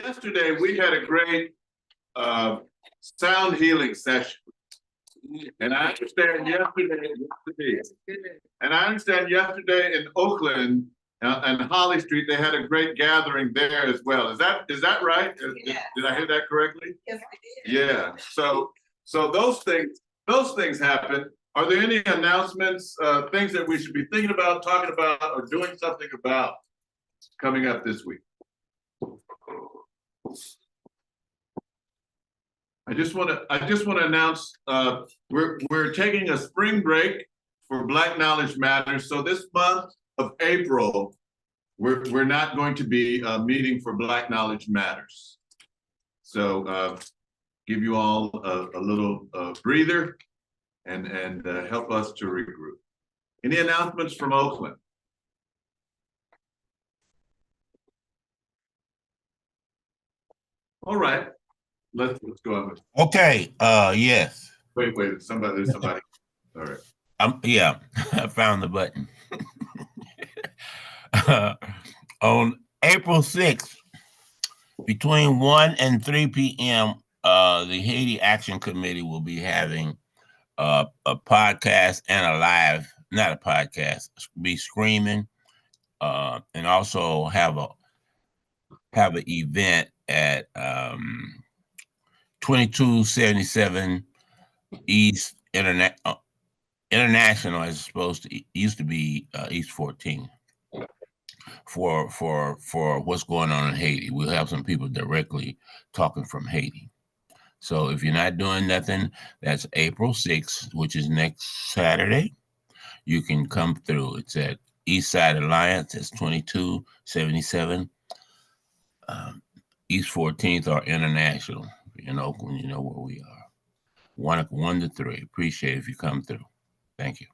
Yesterday, we had a great sound healing session. And I understand yesterday in Oakland and Holly Street, they had a great gathering there as well. Is that right? Yes. Did I hear that correctly? Yes, we did. Yeah. So those things happen. Are there any announcements, things that we should be thinking about, talking about, or doing something about coming up this week? I just want to announce we're taking a spring break for Black Knowledge Matters. So this month of April, we're not going to be meeting for Black Knowledge Matters. So give you all a little breather and help us to regroup. Any announcements from Oakland? All right. Let's go on. Okay, yes. Wait, there's somebody. All right. Yeah, I found the button. On April 6th, between 1 and 3 p.m., the Haiti Action Committee will be having a podcast and a live, not a podcast, be screaming, and also have an event at 2277 East International, as supposed to used to be East 14, for what's going on in Haiti. We'll have some people directly talking from Haiti. So if you're not doing nothing, that's April 6th, which is next Saturday. You can come through. It's at East Side Alliance. It's 2277 East 14th or International. In Oakland, you know where we are. 1 to 3. Appreciate it if you come through. Thank you.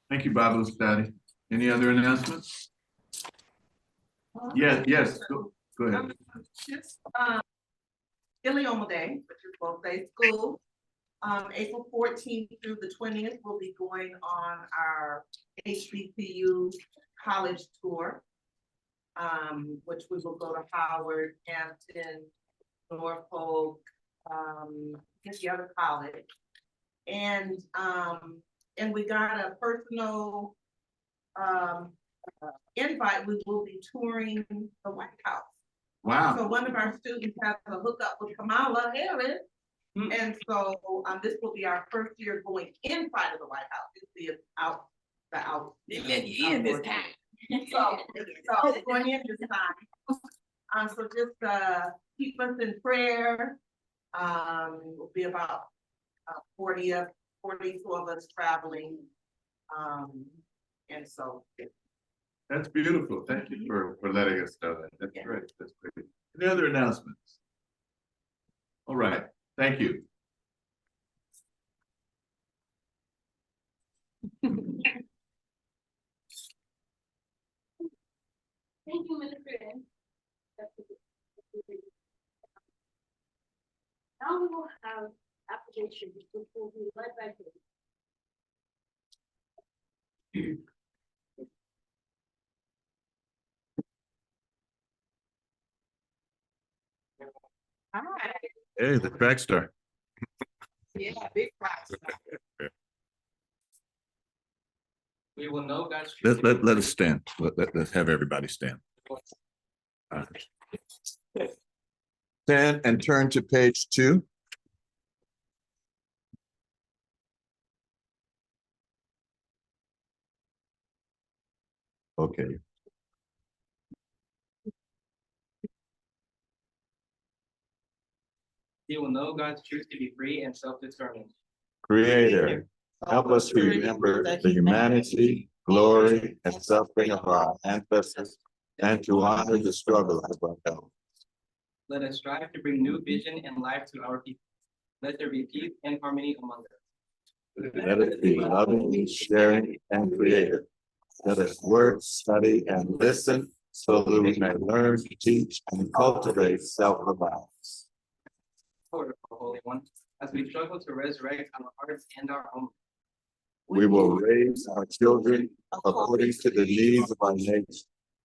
Thank you, Bible Study. Any other announcements? Yes. Go ahead. Just Ilioma Day, which is both day school. April 14th through the 20th, we'll be going on our HBCU college tour, which we will go to Howard, Hampton, Norfolk, get the other college. And we got a personal invite. We will be touring the White House. Wow. So one of our students has a hookup with Kamala Harris. And so this will be our first year going inside of the White House. This will be out. They let you in this time. So going in this time. So just keep us in prayer. Will be about 42 of us traveling. And so That's beautiful. Thank you for letting us know that. That's great. That's great. Any other announcements? All right. Thank you. Thank you, Mr. President. Now we will have applications, which will be led by you. all right. Hey, the track star. Yeah, big prize. We will know God's truth. Let us stand. Let's have everybody stand. Stand and turn to page 2. Okay. He will know God's truth to be free and self-determined. Creator, help us to remember the humanity, glory, and suffering of our ancestors, and to honor the struggle of our elders. Let us strive to bring new vision and life to our people. Let there be peace and harmony among us. Let us be loving, sharing, and creative. Let us work, study, and listen so that we may learn, teach, and cultivate self-reliance. Lord, Holy One, as we struggle to resurrect our hearts and our homes. We will raise our children according to the needs of our nation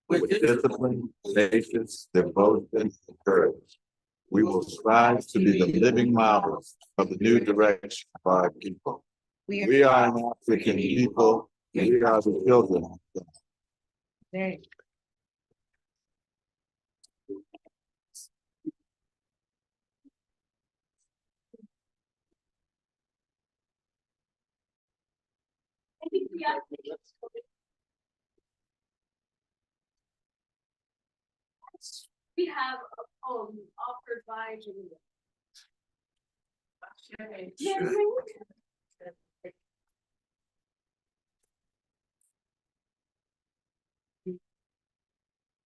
with discipline, patience, devotion, and courage. We will strive to be the living models of the new direction of our people. We are an African people. We are the children of God. We have a poem offered by Janita. Yeah.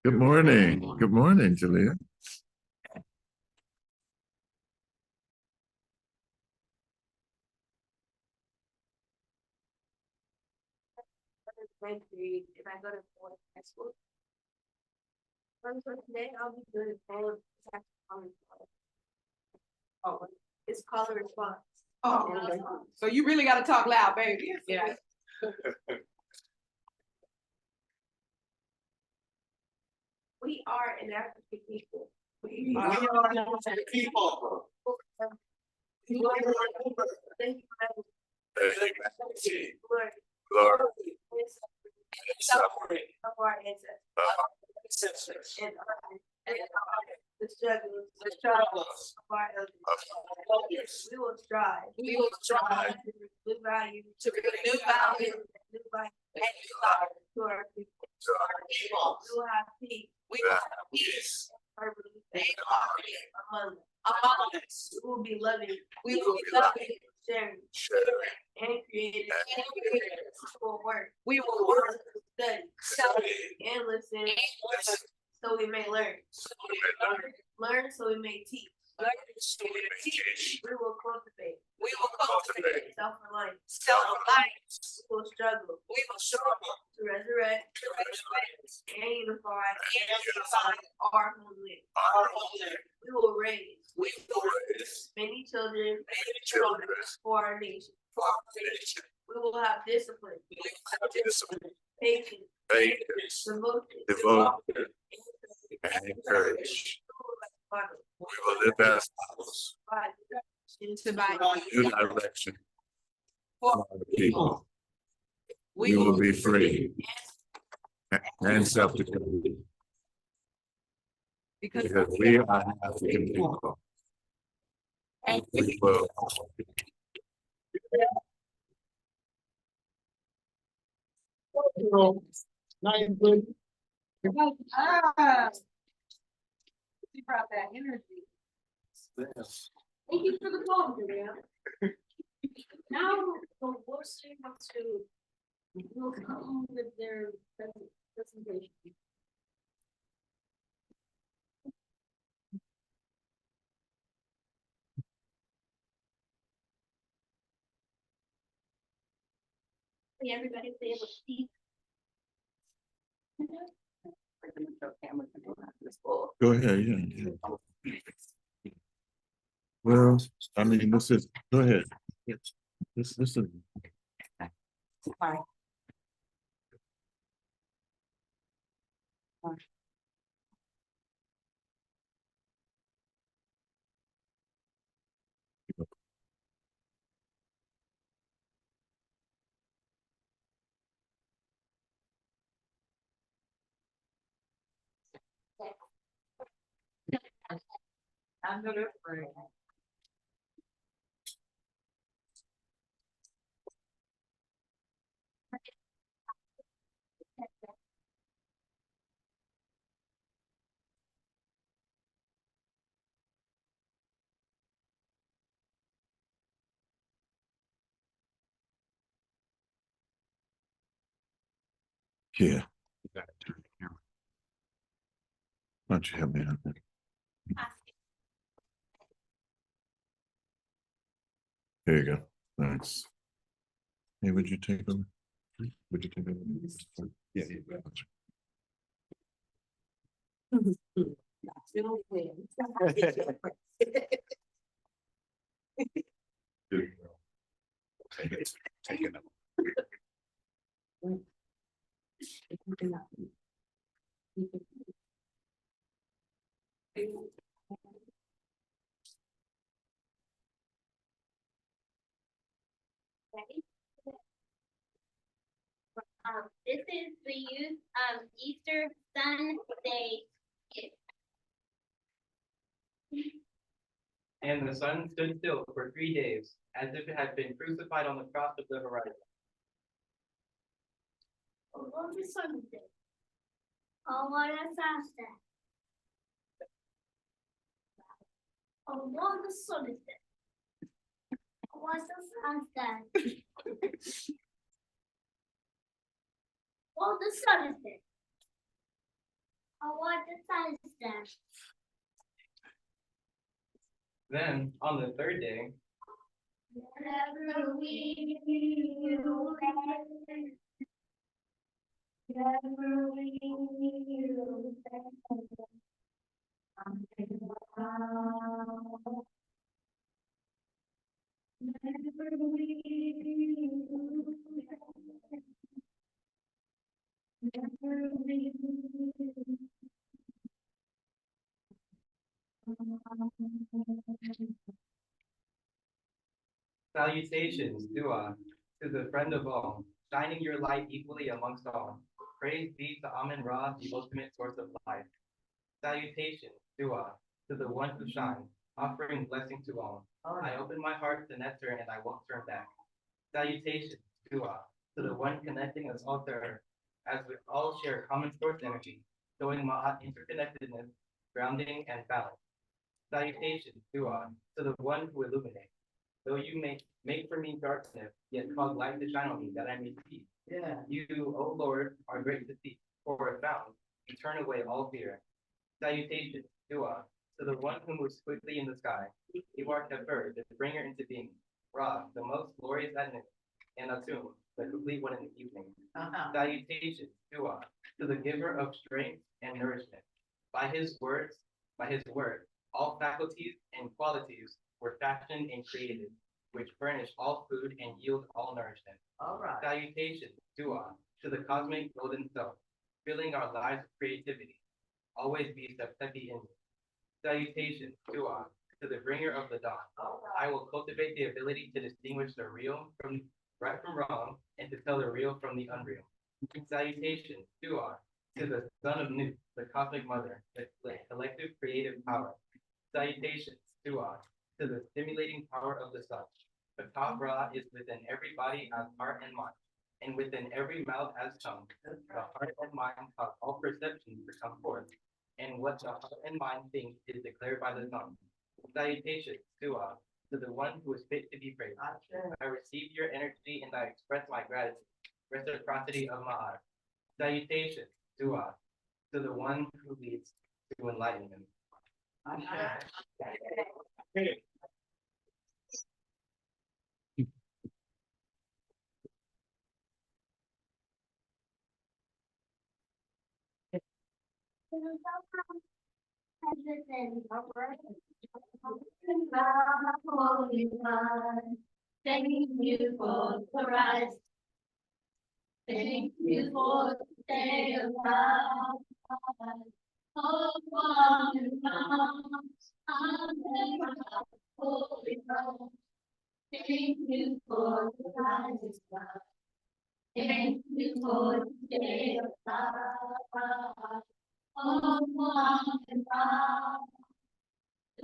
Good morning. Good morning, Julia. Ninth grade, if I go to fourth high school. For today, I'll be doing all of Oh, it's call and response. Oh, so you really gotta talk loud, baby. Yeah. We are an African people. We are an African people. Thank you for Lord, Glory and suffering of our ancestors and the struggles of our elders. We will strive to new value to new life to our people. We will have peace and harmony among us. We will be loving, sharing, and creative. We will work, study, and listen, so we may learn. Learn so we may teach. We will cultivate. Self-reliance. We will struggle. To resurrect. And unify. Our homeland. We will raise. Many children. For our nation. We will have discipline. Patience. Devotion. and courage. We will live as models. New direction for the people. We will be free and self-determined. Because we are an African people. And we will. She brought that energy. Yes. Thank you for the poem, Julia. Now, the worst thing will come with their presentation. Hey, everybody say able to speak. Go ahead, yeah. Well, I mean, this is, go ahead. This is. Under the frame. Yeah. Why don't you help me out there? There you go. Thanks. Hey, would you take them? Would you take them? Yeah. Take it. Ready? This is the use of Easter Sunday. And the sun stood still for 3 days, as if it had been crucified on the cross of the horizon. On the Sunday. On a Sunday. On the Sunday. What's the Sunday? On the Sunday. On the Sunday. Then, on the third day, Never we you never we you never we never we salutations, dua, to the friend of all, shining your light equally amongst all. Praise be to Amen Ra, the ultimate source of life. Salutations, dua, to the one who shines, offering blessing to all. I open my heart to nectar and I won't turn back. Salutations, dua, to the one connecting us all to earth, as we all share common source energy, showing Maat interconnectedness, grounding, and balance. Salutations, dua, to the one who illuminates. Though you make for me darkness, yet cause light to shine on me that I may see. Yeah. You, O Lord, are great to see, for if found, you turn away all fear. Salutations, dua, to the one who moves quickly in the sky. You are Tefer, the bringer into being. Ra, the most glorious at noon, and Atum, the complete one in the evening. Salutations, dua, to the giver of strength and nourishment. By his word, all faculties and qualities were fashioned and created, which furnish all food and yield all nourishment. All right. Salutations, dua, to the cosmic golden self, filling our lives with creativity. Always be Septepi in you. Salutations, dua, to the bringer of the dawn. I will cultivate the ability to distinguish the real from right from wrong, and to tell the real from the unreal. Salutations, dua, to the son of Nu, the cosmic mother, the collective creative power. Salutations, dua, to the stimulating power of the sun. Patah Ra is within every body as heart and mind, and within every mouth as tongue. The heart and mind cause all perceptions to come forth, and what the heart and mind think is declared by the tongue. Salutations, dua, to the one who is fit to be praised. I receive your energy and I express my gratitude. Reciprocity of Maat. Salutations, dua, to the one who leads to enlightenment. Holy One, thank you for the rise. Thank you for the day of love. Oh, Holy One, thank you for the rise. Thank you for the day of love. Oh, Holy One.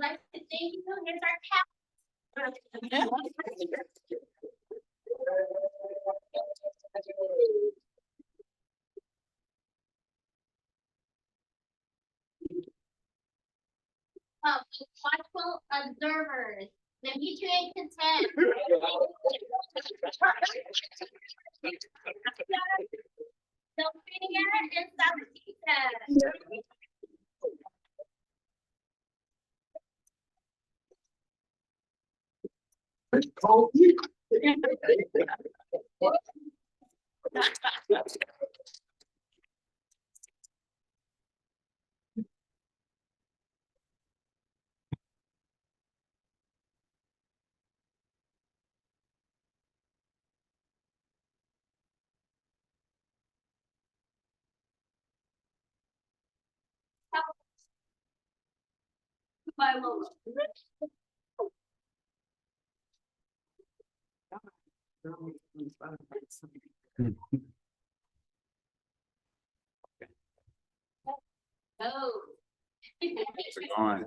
I'd like to thank you. Here's our cap. Watchful observers. The mutual consent. Sophia and Salvatita. Bye, Lola. Oh. On.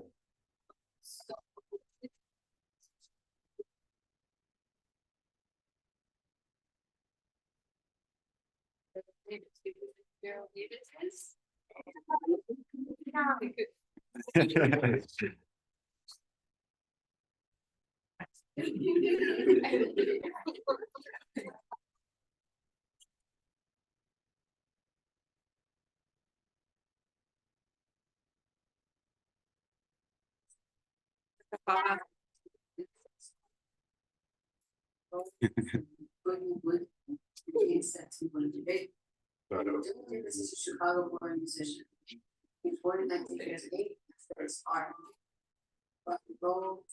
Daryl Davis. Would accept to one debate. This is a Chicago-born musician. He was born in 1958, first art. Rock and roll,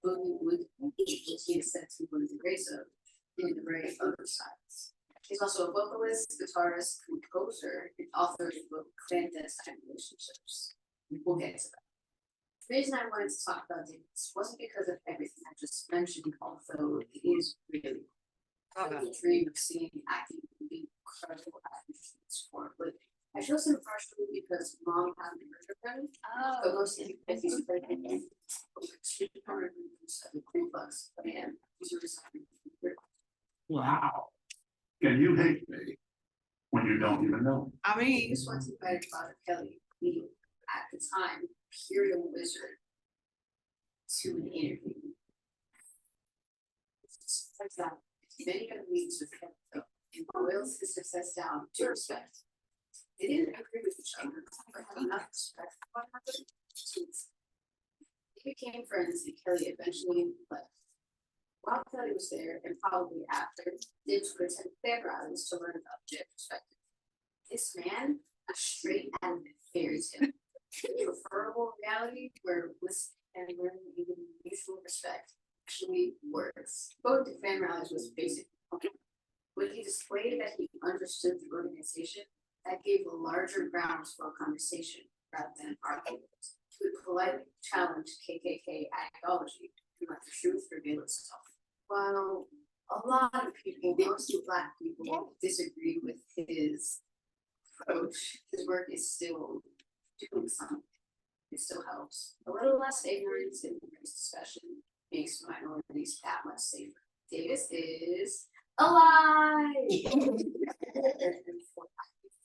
boogie wood, he is said to be one of the greats of in the various other styles. He's also a vocalist, guitarist, composer, and author of the book Clandestine Relationships. We'll get to that. The reason I wanted to talk about Davis wasn't because of everything I just mentioned, although it is really the dream of seeing acting and being incredible actors in sport. But I chose him partially because mom had me heard of him. But mostly because he's played in over 200 movies of the $3 and he's a resigning. Wow. Can you hate me when you don't even know? I mean, This one's invited Father Kelly, the at the time Imperial Wizard, to an interview. Turns out, many of the meetings with Kelly, though, and boils his success down to respect. They didn't agree with each other, but had enough respect for one another to they became friends, and Kelly eventually left. While Kelly was there, and probably after, Dibs would attend fan rallies to learn about Jib's perspective. This man, a straight out of fairy tale. Preferable reality where listening and learning even mutual respect actually works. Going to fan rallies was basic. When he displayed that he understood the organization, that gave a larger grounds for a conversation rather than argument. He would politely challenge KKK ideology and let the truth reveal itself. While a lot of people, mostly Black people, disagree with his approach, his work is still doing something. It still helps. A little less ignorance in race discussion makes minorities that much safer. Davis is alive! For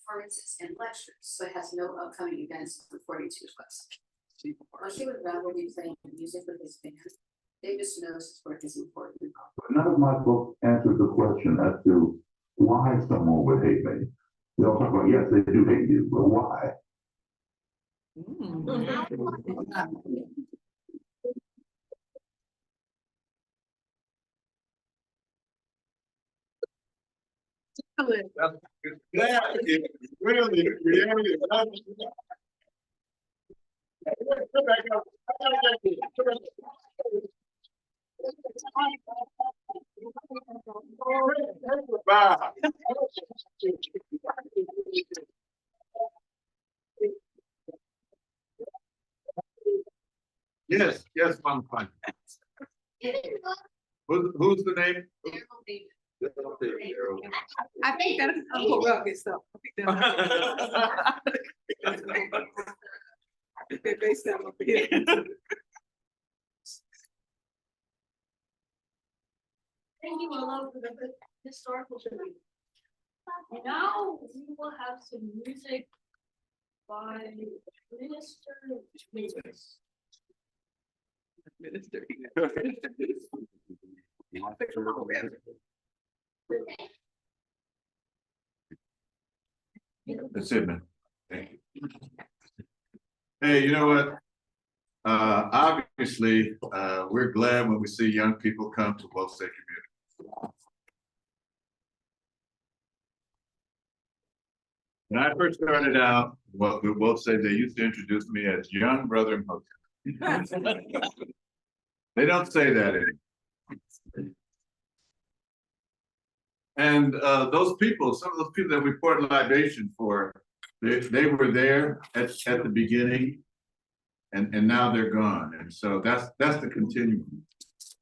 performances and lectures, so it has no upcoming events on 42's website. While he would rather be playing music with his band, Davis knows his work is important. But none of my books answers the question as to why someone would hate me. They all talk about, yes, they do hate you, but why? Yeah, really, really. Wow. Yes, yes, I'm fine. Who's the name? I think that's corrupt stuff. They sound up here. Thank you, Lola, for the historical tribute. Now we will have some music by Minister Davis. Minister. That's it, man. Thank you. Hey, you know what? Obviously, we're glad when we see young people come to Wolf State Community. When I first started out, what we both say, they used to introduce me as young brother Moses. They don't say that anymore. And those people, some of those people that we poured libation for, they were there at the beginning, and now they're gone. And so that's the continuum.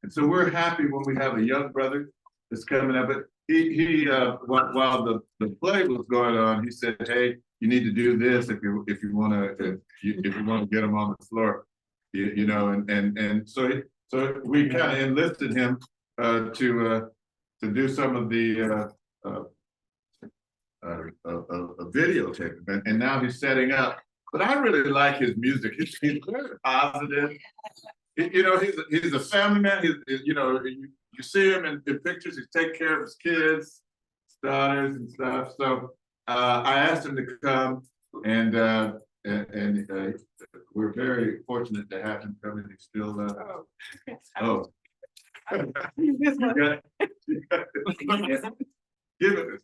And so we're happy when we have a young brother that's coming up. But while the play was going on, he said, "Hey, you need to do this if you want to get them on the floor, you know." And so we kind of enlisted him to do some of the videotape, and now he's setting up. But I really like his music. He's very positive. You know, he's a family man. You know, you see him in pictures. He's taking care of his kids, his daughters, and stuff. So I asked him to come, and we're very fortunate to have him come. And he's still. Oh. Give it.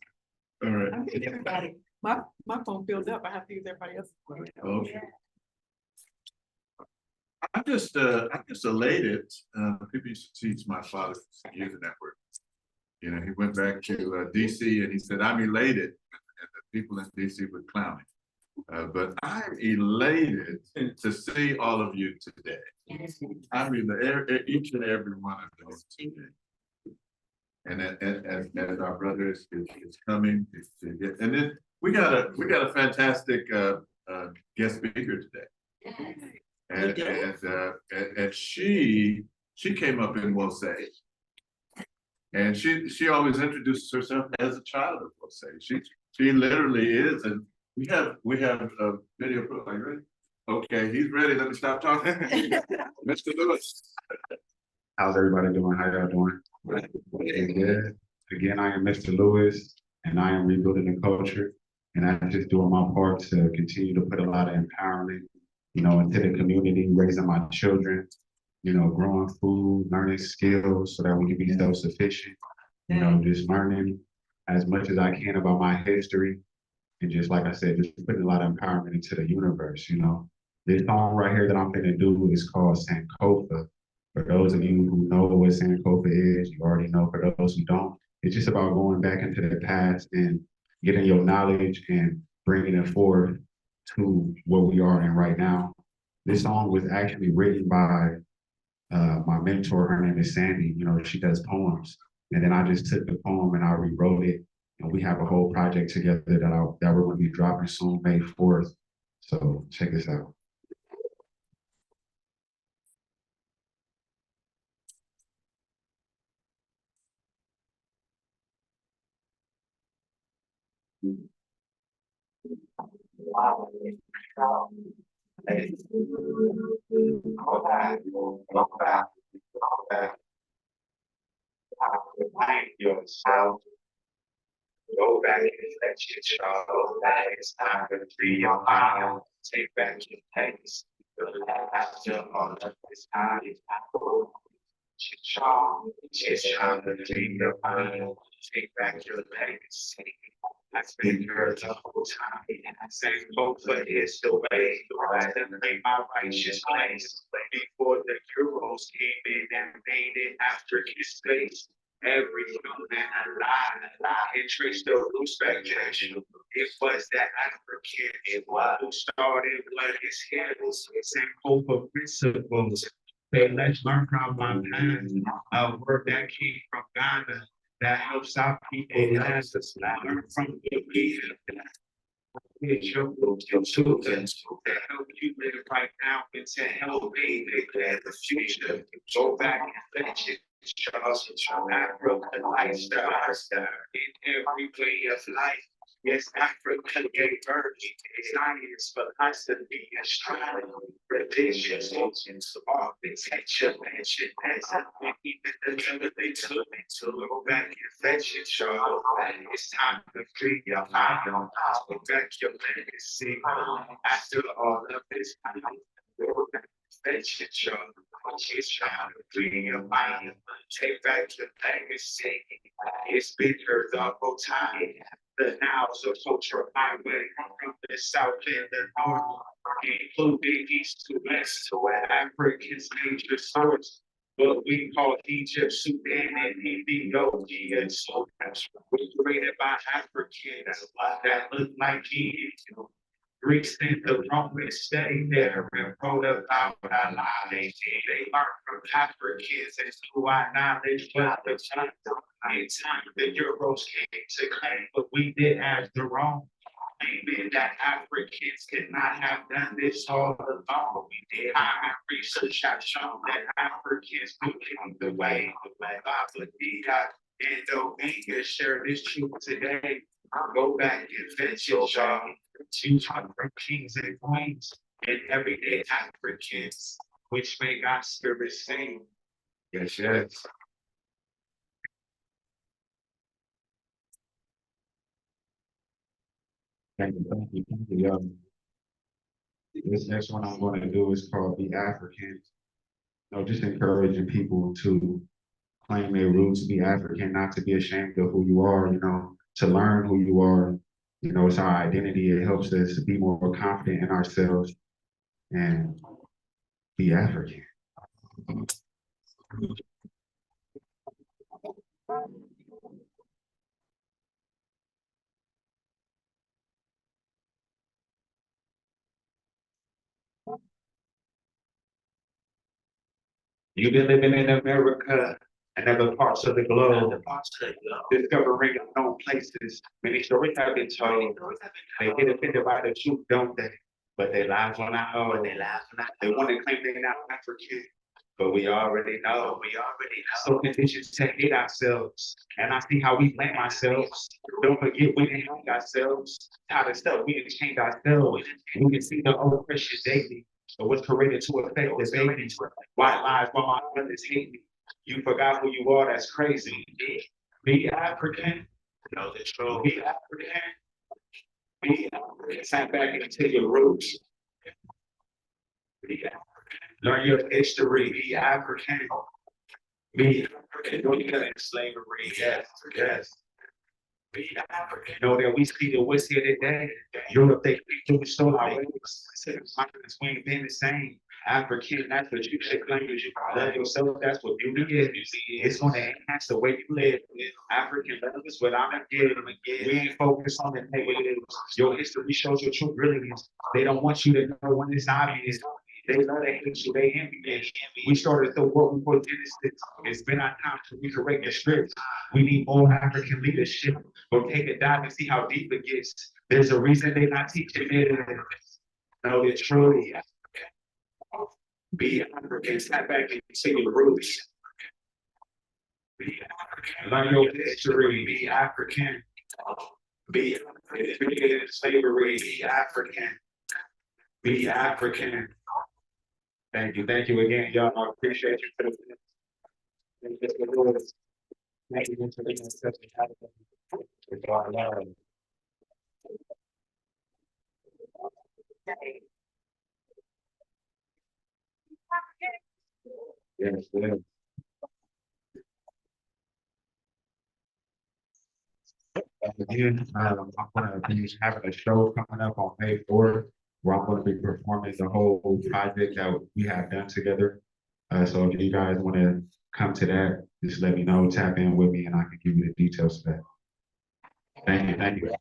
All right. I'm getting everybody. My phone filled up. I have to use everybody else. Okay. I'm just elated. People used to teach my father using that word. You know, he went back to DC and he said, "I'm elated," and the people in DC were clowning. But I'm elated to see all of you today. I mean, each and every one of you today. And as our brother is coming to get, and then we got a fantastic guest speaker today. And she came up in Wose, and she always introduces herself as a child of Wose. She literally is, and we have a video proof. Are you ready? Okay, he's ready. Let me stop talking. Mr. Lewis. How's everybody doing? How y'all doing? Good. Again, I am Mr. Lewis, and I am rebuilding the culture, and I'm just doing my part to continue to put a lot of empowerment, you know, into the community, raising my children, you know, growing food, learning skills so that we can be self-sufficient, you know, just learning as much as I can about my history. And just like I said, just putting a lot of empowerment into the universe, you know. This song right here that I'm gonna do is called Sankofa. For those of you who know what Sankofa is, you already know. For those who don't, it's just about going back into the past and getting your knowledge and bringing it forward to what we are in right now. This song was actually written by my mentor. Her name is Sandy. You know, she does poems. And then I just took the poem and I rewrote it. And we have a whole project together that we're going to be dropping soon, May 4th. So check this out. Yourself. Go back and let your child go back. It's time to free your mind. Take back your place. After all of this time, it's time to free your mind. Take back your legacy. I've been here the whole time. Same Sankofa is the way. I make my righteous place. Before the Euros came in and made it African space. Every young man alive can trace the roots back then. It was that African, it was who started what his head was. Sankofa principles. Say, let's learn from my past. A word that came from Ghana that helps our people last. Learn from the people. It's your children to help you live right now and to help me declare the future. Go back and let you. Charles African lifestyle in every way of life. Yes, Africa gave birth to science, philosophy, astronomy, religious, architecture, mention as even the they took me to go back and fetch it, Charles. It's time to free your mind, go back your legacy. After all of this time, go back and fetch it, Charles. It's trying to free your mind, take back your legacy. It's been here the whole time. The now's a cultural highway from the south and the north, including east to west, to where Africans major source. What we call Egypt, Sudan, and Ethiopia. So we're created by Africans that look like me. Greeks think the Romans stayed there and wrote about our lives. They learned from Africans and who our knowledge was the time. In time, the Euros came to claim, but we did as the Rome. Claiming that Africans could not have done this all alone. We did. Our research has shown that Africans do lead the way. Baba Diga and Omega share this truth today. Go back and fetch your job. 200 kings and queens and everyday Africans, which make our spirit sing. Yes, yes. Thank you, thank you, thank you. This next one I'm going to do is called Be African. Just encouraging people to claim their roots, be African, not to be ashamed of who you are, to learn who you are. It's our identity. It helps us to be more confident in ourselves and be African. You've been living in America and other parts of the globe, discovering unknown places. Many stories have been told. They get offended by the truth, don't they? But their lives are not old. They want to claim they're not African, but we already know. So conditioned to hate ourselves, and I see how we blame ourselves. Don't forget we didn't hate ourselves. How the stuff we didn't change ourselves. We can see the oppression daily. So what's created to affect the babies? White lies while my brothers hate me. You forgot who you are, that's crazy. Be African. Know the truth. Be African. Be African. Tap back into your roots. Be African. Learn your history. Be African. Be African. Know you got in slavery. Yes, yes. Be African. Know that we see the what's here today. Europe, they stole our ways. We ain't been the same. African, that's what you should claim. You love yourself. That's what beauty is. It's going to enhance the way you live. African love is what I'm gonna give. We ain't focused on the negatives. Your history shows your true brilliance. They don't want you to know when it's obvious. They love to hate you. They envy you. We started the world before Genesis. It's been our time to recorrect the script. We need more African leadership. Go take a dive and see how deep it gets. There's a reason they're not teaching it. No, it's truly be African. Step back and see your roots. Be African. Learn your history. Be African. Be African. Be slavery. Be African. Be African. Thank you again, y'all. I appreciate you. Thank you for being such a yes, yes. Again, I'm going to be having a show coming up on May 4th where I'm going to be performing the whole project that we have done together. So if you guys want to come to that, just let me know, tap in with me, and I can give you the details of that. Thank you, thank you.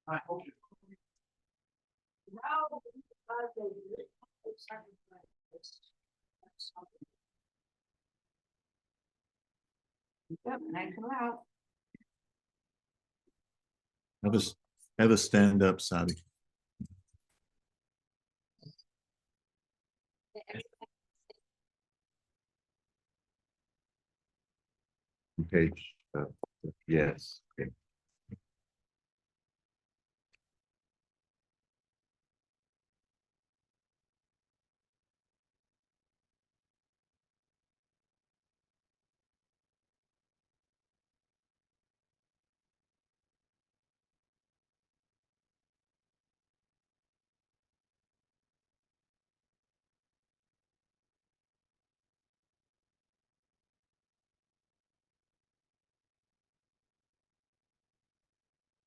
I hope you. Yep, nice and loud. Have a stand up, Sabi. Okay, yes. Okay.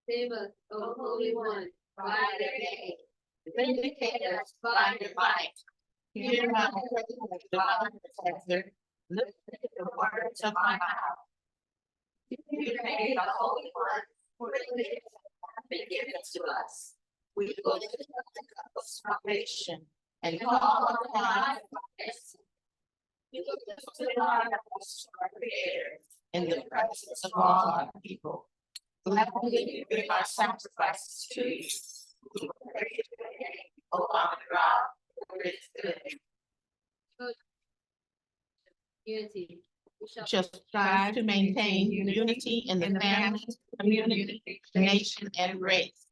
Save us, O Holy One, by their name. Vindicate us by your might. Hear my prayer, divine protector. Listen to the words of my mouth. You made the Holy One, for the gifts have been given to us. We go to the salvation and call upon Christ. We look to the Lord our Creator in the presence of all our people. Gladly we bring our sacrifices to you. We praise your name, O our God, for it is good. Unity. We shall strive to maintain unity in the family, community, nation, and race.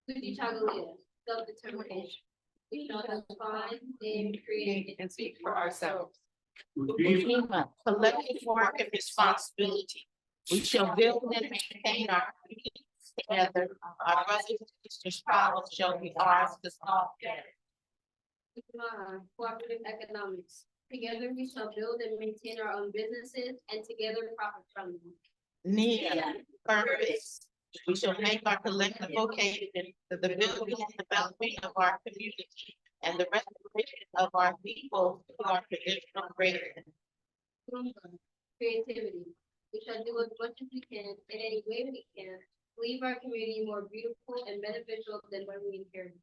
Self-determination. We shall define, name, create, and speak for ourselves. Collective work and responsibility. We shall build and maintain our communities together. Our brothers and sisters' problems shall be ours to solve. Cooperative economics. Together we shall build and maintain our own businesses and together profit from them. Near purpose. We shall make our collective vocation the building and development of our community and the restoration of our people to our traditional greatness. Creativity. We shall do as much as we can in any way we can, leave our community more beautiful and beneficial than when we inherited.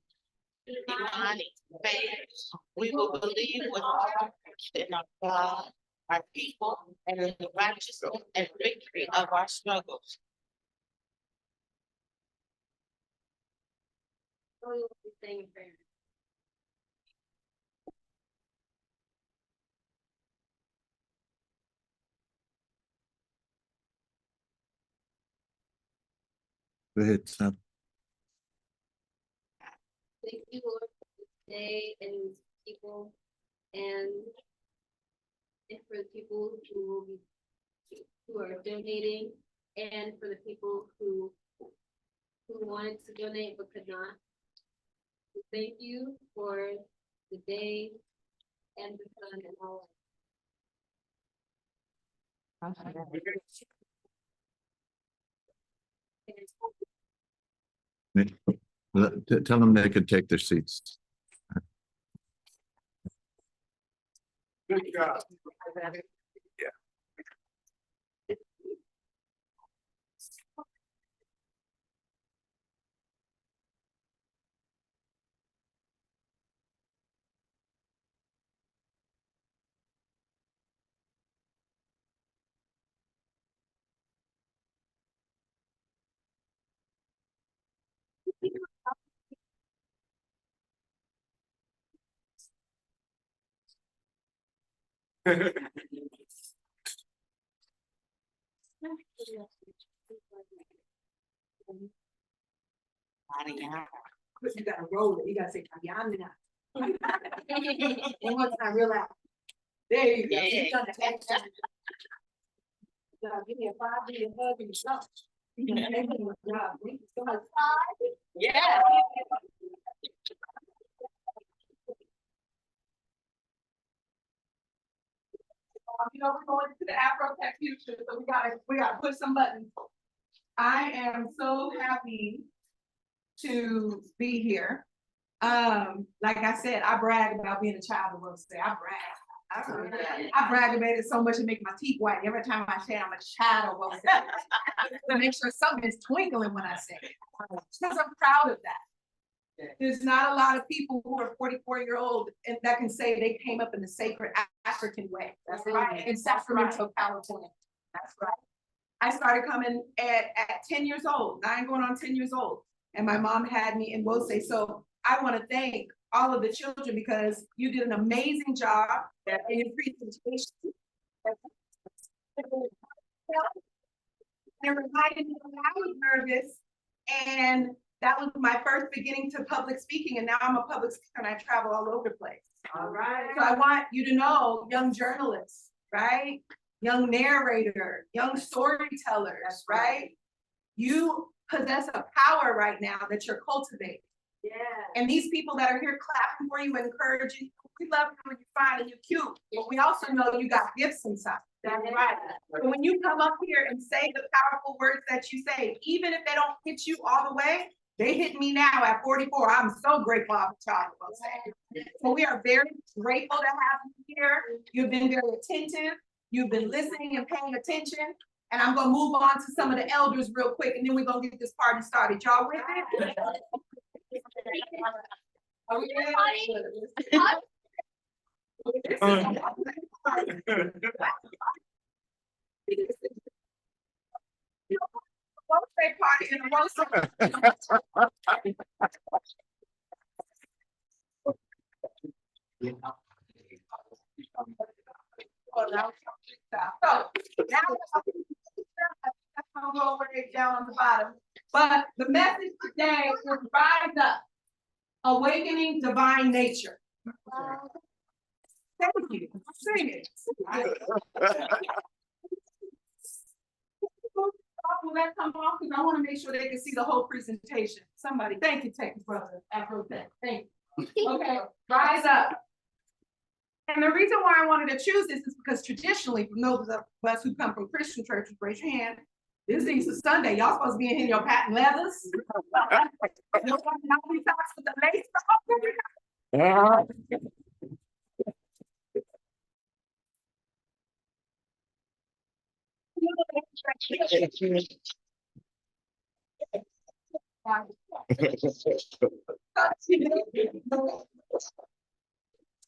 We will believe with our in our God, our people, and in the righteousness and victory of our struggles. Go ahead, Sam. Thank you, Lord, for this day and people, and for the people who are donating, and for the people who wanted to donate but could not. Thank you for the day and the sun and all. Tell them they could take their seats. Good job. You gotta roll it, you gotta say, Ayana. One more time, real loud. There you go. You done the extra. Give me a 5-minute hug and stuff. Yeah. You know, we're going to the Afro Tech future, so we gotta push some buttons. I am so happy to be here. Like I said, I brag about being a child of Will State. I brag about it so much it makes my teeth white. Every time I say I'm a child of Will State. To make sure something is twinkling when I say it. Because I'm proud of that. There's not a lot of people who are 44-year-old and that can say they came up in the sacred African way. That's right. In Sacramento, California. That's right. I started coming at 10 years old, 9 going on 10 years old. And my mom had me in Wose. So I want to thank all of the children because you did an amazing job in your presentation. It reminded me when I was nervous, and that was my first beginning to public speaking, and now I'm a public speaker and I travel all over the place. All right. So I want you to know, young journalists, right? Young narrator, young storytellers, right? You possess a power right now that you're cultivating. Yeah. And these people that are here clapping for you, encouraging, we love you when you're fine and you're cute, but we also know you got gifts inside. That's right. So when you come up here and say the powerful words that you say, even if they don't hit you all the way, they hit me now at 44. I'm so grateful I'm a child of say. So we are very grateful to have you here. You've been very attentive. You've been listening and paying attention. And I'm gonna move on to some of the elders real quick, and then we're gonna get this party started. Y'all with it? Are we ready? Birthday party in a row. So now I'm gonna go over there down on the bottom. But the message today is rise up, awakening divine nature. Thank you. Sing it. Will that come off? Because I want to make sure they can see the whole presentation. Somebody, thank you, Texas brother. Afro Tech. Thank you. Okay, rise up. And the reason why I wanted to choose this is because traditionally, for those of us who come from Christian churches, raise your hand. This Easter Sunday, y'all supposed to be in your patent leathers. Nobody talks with the lace off.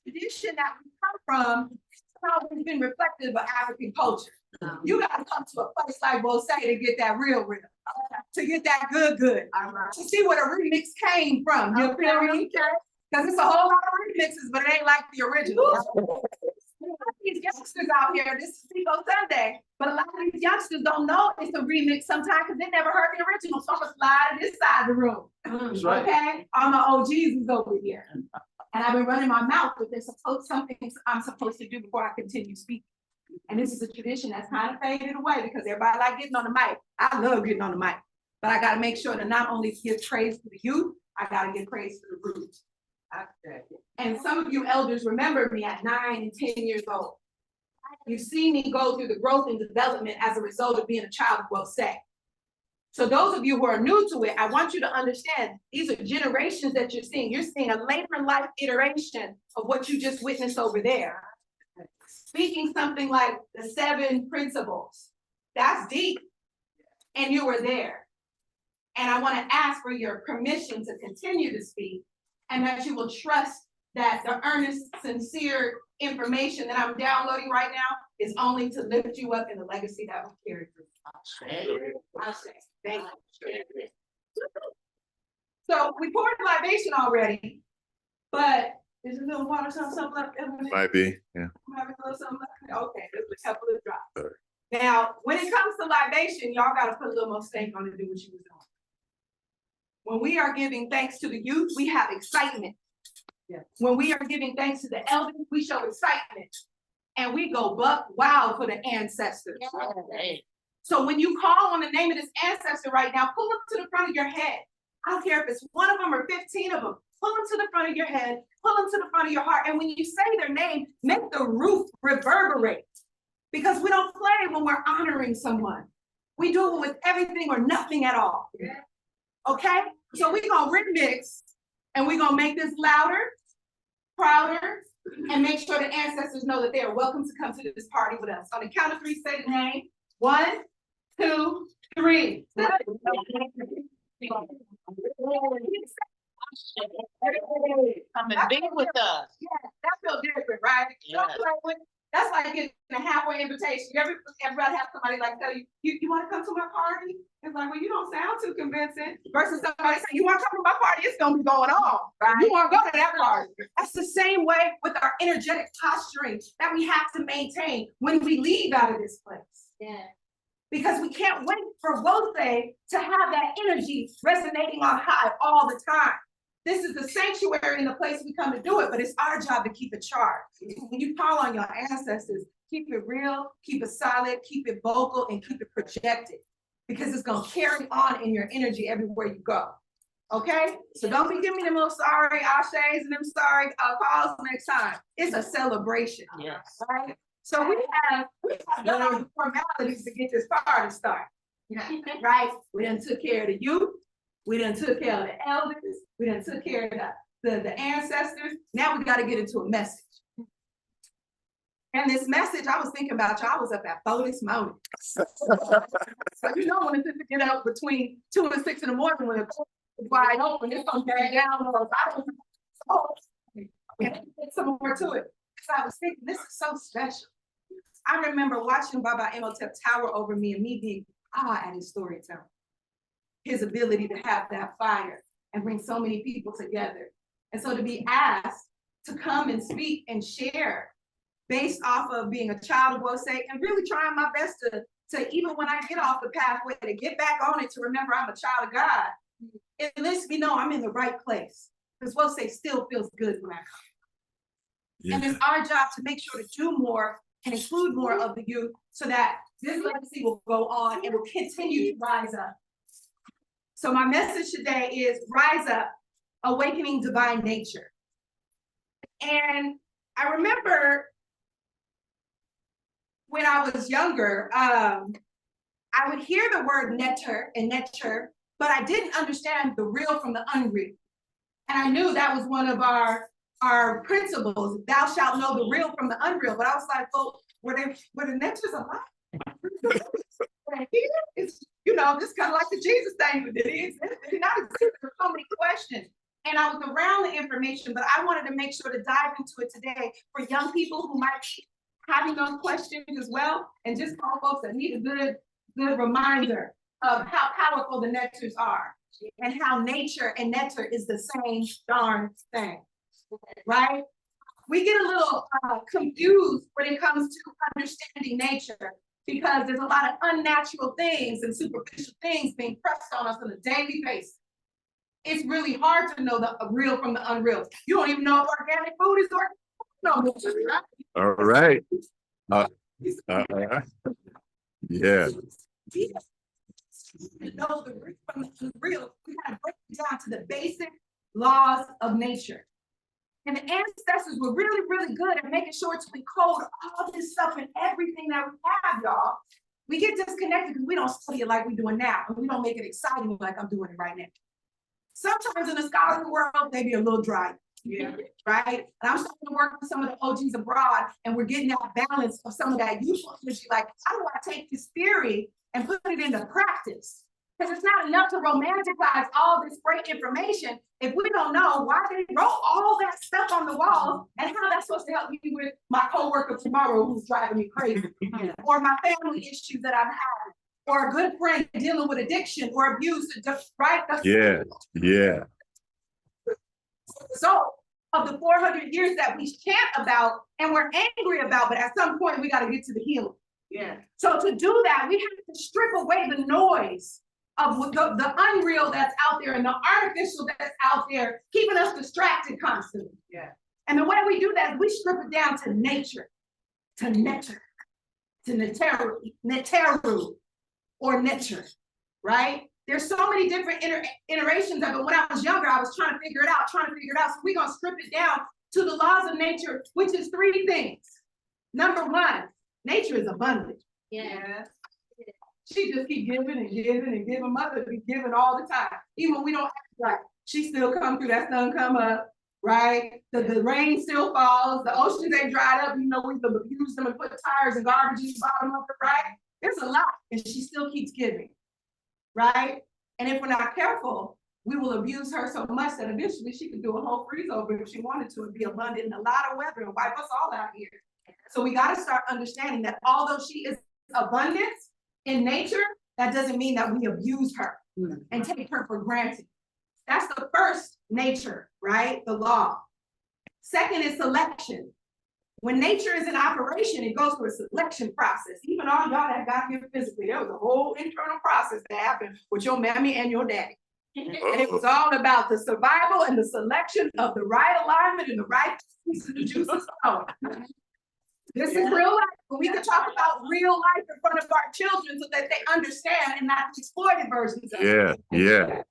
Tradition that we come from has always been reflective of African culture. You gotta come to a place like Bose to get that real, to get that good, to see where the remix came from. You feel me? Because it's a whole lot of remixes, but it ain't like the original. These youngsters out here, this is Pico Sunday, but a lot of these youngsters don't know it's a remix sometimes because they never heard the original. So I'm gonna slide to this side of the room. That's right. Okay, all my OGs is over here. And I've been running my mouth with this something I'm supposed to do before I continue speaking. And this is a tradition that's kind of faded away because everybody like getting on the mic. I love getting on the mic, but I got to make sure to not only give praise to the youth, I got to give praise to the roots. And some of you elders remember me at 9 and 10 years old. You've seen me go through the growth and development as a result of being a child of Bose. So those of you who are new to it, I want you to understand these are generations that you're seeing. You're seeing a later in life iteration of what you just witnessed over there. Speaking something like the 7 principles. That's deep. And you were there. And I want to ask for your permission to continue to speak and that you will trust that the earnest, sincere information that I'm downloading right now is only to lift you up in the legacy that we carry through. I'll say. Thank you. So we poured the libation already, but is a little water, something left? Might be, yeah. I'm having a little something left. Okay, there's a couple of drops. Now, when it comes to libation, y'all got to put a little more stake on to do what you was doing. When we are giving thanks to the youth, we have excitement. Yeah. When we are giving thanks to the elders, we show excitement. And we go buck wild for the ancestors. Yeah. So when you call on the name of this ancestor right now, pull them to the front of your head. I don't care if it's one of them or 15 of them. Pull them to the front of your head, pull them to the front of your heart. And when you say their name, make the roof reverberate. Because we don't play when we're honoring someone. We do it with everything or nothing at all. Yeah. Okay? So we're going to remix and we're going to make this louder, prouder, and make sure the ancestors know that they are welcome to come to this party with us. On the count of 3, say the name. 1, 2, 3. Come and be with us. Yeah, that feels different, right? Yes. That's like getting a halfway invitation. Everybody have somebody like tell you, you want to come to my party? It's like, well, you don't sound too convincing. Versus somebody saying, you want to come to my party? It's gonna be going on. Right? You want to go to that party. That's the same way with our energetic posturing that we have to maintain when we leave out of this place. Yeah. Because we can't wait for Bose to have that energy resonating on high all the time. This is the sanctuary and the place we come to do it, but it's our job to keep it charged. When you call on your ancestors, keep it real, keep it solid, keep it vocal, and keep it projected. Because it's gonna carry on in your energy everywhere you go. Okay? So don't be giving me them little sorry ashes and them sorry calls next time. It's a celebration. Yes. Right? So we have done all the formalities to get this party started. Right? We done took care of the youth. We done took care of the elders. We done took care of the ancestors. Now we gotta get into a message. And this message, I was thinking about y'all, I was up at 4 this morning. So you know when it's to get up between 2 and 6 in the morning when it's wide open, it's gonna drag down or and some more to it. So I was thinking, this is so special. I remember watching Baba Imhotep tower over me and me being awed at his storytelling. His ability to have that fire and bring so many people together. And so to be asked to come and speak and share based off of being a child of Wose and really trying my best to even when I get off the pathway to get back on it, to remember I'm a child of God, it lets me know I'm in the right place. Because Wose still feels good when I come. Yeah. And it's our job to make sure to do more and include more of the youth so that this legacy will go on and will continue to rise up. So my message today is rise up, awakening divine nature. And I remember when I was younger, I would hear the word netter and netter, but I didn't understand the real from the unreal. And I knew that was one of our principles, thou shalt know the real from the unreal. But I was like, well, were the netters alive? It's, you know, just kind of like the Jesus thing, but did it exist? Did it not exist? There's so many questions. And I was around the information, but I wanted to make sure to dive into it today for young people who might be having those questions as well, and just for folks that need a good reminder of how powerful the netters are and how nature and netter is the same darn thing, right? We get a little confused when it comes to understanding nature because there's a lot of unnatural things and superficial things being pressed on us on a daily basis. It's really hard to know the real from the unreal. You don't even know if organic food is organic. No, All right. Yeah. To know the real from the unreal, we gotta break it down to the basic laws of nature. And the ancestors were really, really good at making sure to encode all this stuff in everything that we have, y'all. We get disconnected because we don't study it like we're doing now, and we don't make it exciting like I'm doing it right now. Sometimes in the scholarly world, they be a little dry. Yeah. Right? And I'm starting to work with some of the OGs abroad, and we're getting that balance of some of that useful energy. Like, how do I take this theory and put it into practice? Because it's not enough to romanticize all this great information if we don't know why they wrote all that stuff on the walls and how that's supposed to help me with my coworker tomorrow who's driving me crazy, or my family issues that I've had, or a good friend dealing with addiction or abuse, right? Yeah, yeah. So of the 400 years that we chant about and we're angry about, but at some point we got to get to the healing. Yeah. So to do that, we have to strip away the noise of the unreal that's out there and the artificial that's out there, keeping us distracted constantly. Yeah. And the way we do that is we strip it down to nature, to netter, to neteru, or netter, right? There's so many different iterations of it. When I was younger, I was trying to figure it out. So we're gonna strip it down to the laws of nature, which is 3 things. Number 1, nature is abundant. Yeah. She just keep giving and giving and giving. Mother be giving all the time. Even when we don't act right, she still come through, that sun come up, right? The rain still falls, the oceans ain't dried up, you know, we've abused them and put tires and garbage in the bottom of it, right? There's a lot, and she still keeps giving, right? And if we're not careful, we will abuse her so much that eventually she could do a whole freeze over if she wanted to and be abundant in a lot of weather and wipe us all out here. So we got to start understanding that although she is abundant in nature, that doesn't mean that we abuse her and take her for granted. That's the first nature, right? The law. Second is selection. When nature is in operation, it goes through a selection process. Even all y'all that got here physically, there was a whole internal process that happened with your mammy and your daddy. And it was all about the survival and the selection of the right alignment and the right piece of the juices. This is real life. We can talk about real life in front of our children so that they understand and not exploited versions of it. Yeah.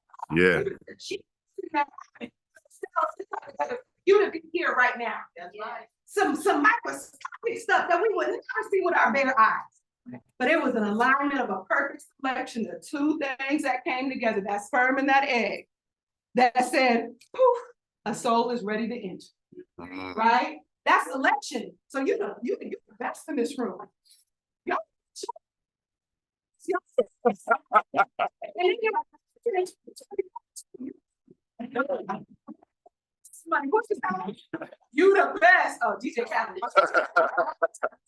you to be here right now. That's right. Some microscopic stuff that we would never see with our bare eyes. But it was an alignment of a perfect selection of two things that came together, that sperm and that egg, that said, poof, a soul is ready to enter. Right? That's selection. So you're the best in this room. Y'all- Somebody, what's his name? You the best. Oh, DJ Khaled.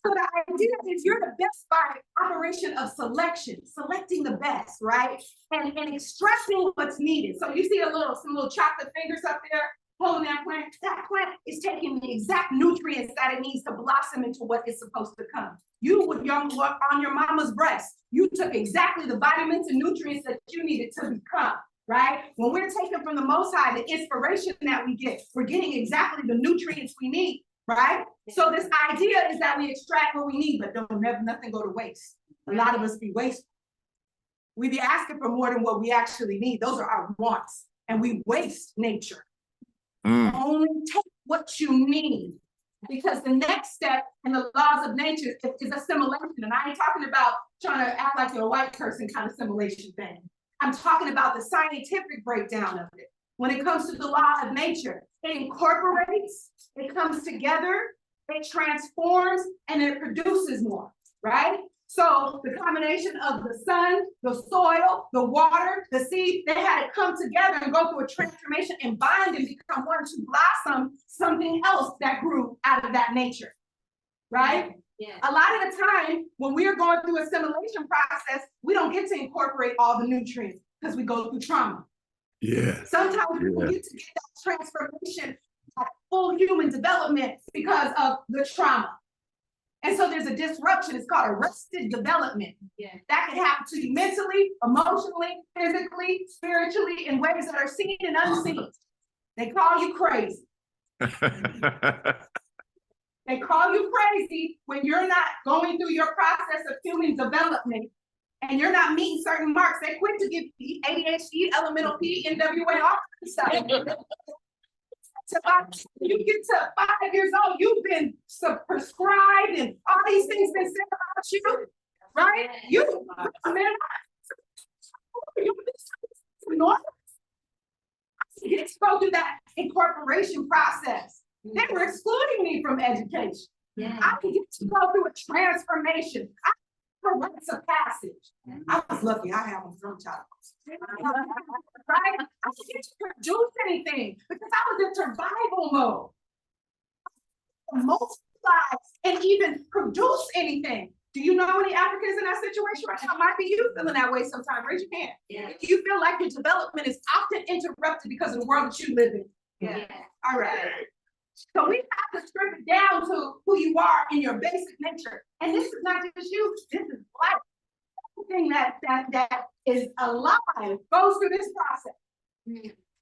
So the idea is you're the best by operation of selection, selecting the best, right? And extracting what's needed. So you see some little chocolate fingers up there holding that plant. That plant is taking the exact nutrients that it needs to blossom into what it's supposed to come. You with on your mama's breast, you took exactly the vitamins and nutrients that you needed to become. Right? When we're taking from the Most High, the inspiration that we get, we're getting exactly the nutrients we need, right? So this idea is that we extract what we need, but don't never nothing go to waste. A lot of us be wasteful. We be asking for more than what we actually need. Those are our wants, and we waste nature. Only take what you need, because the next step in the laws of nature is assimilation. And I ain't talking about trying to act like you're a white person kind of assimilation thing. I'm talking about the scientific breakdown of it. When it comes to the law of nature, it incorporates, it comes together, it transforms, and it produces more, right? So the combination of the sun, the soil, the water, the seed, they had to come together and go through a transformation and bind and become one to blossom something else that grew out of that nature, right? Yeah. A lot of the time, when we're going through a assimilation process, we don't get to incorporate all the nutrients because we go through trauma. Yeah. Sometimes we get to get that transformation, that full human development because of the trauma. And so there's a disruption. It's called arrested development. Yeah. That can happen to you mentally, emotionally, physically, spiritually, in ways that are seen and unseen. They call you crazy. They call you crazy when you're not going through your process of human development and you're not meeting certain marks. They quit to give you ADHD, elemental P, NWA, all that stuff. You get to 5 years old, you've been prescribed and all these things been said about you, right? You get to go through that incorporation process. They were excluding me from education. Yeah. I can get to go through a transformation. I have rites of passage. I was lucky I have them from child. Right? I didn't get to produce anything because I was in survival mode. Multiply and even produce anything. Do you know any Africans in that situation right now? Might be you feeling that way sometimes. Raise your hand. Yeah. Do you feel like your development is often interrupted because of the world that you live in? Yeah. All right. So we have to strip it down to who you are in your basic nature. And this is not just you, this is life. Everything that is alive goes through this process.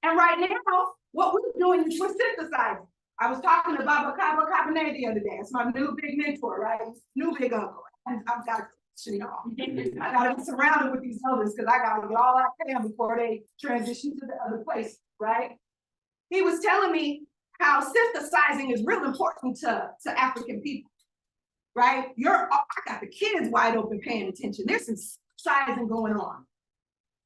And right now, what we're doing is we're synthesizing. I was talking to Baba Kaba Kabane the other day. It's my new big mentor, right? New big uncle. And I've got to, I gotta be surrounded with these elders because I gotta get all I can before they transition to the other place, right? He was telling me how synthesizing is real important to African people, right? I got the kids wide open paying attention. There's some synthesizing going on.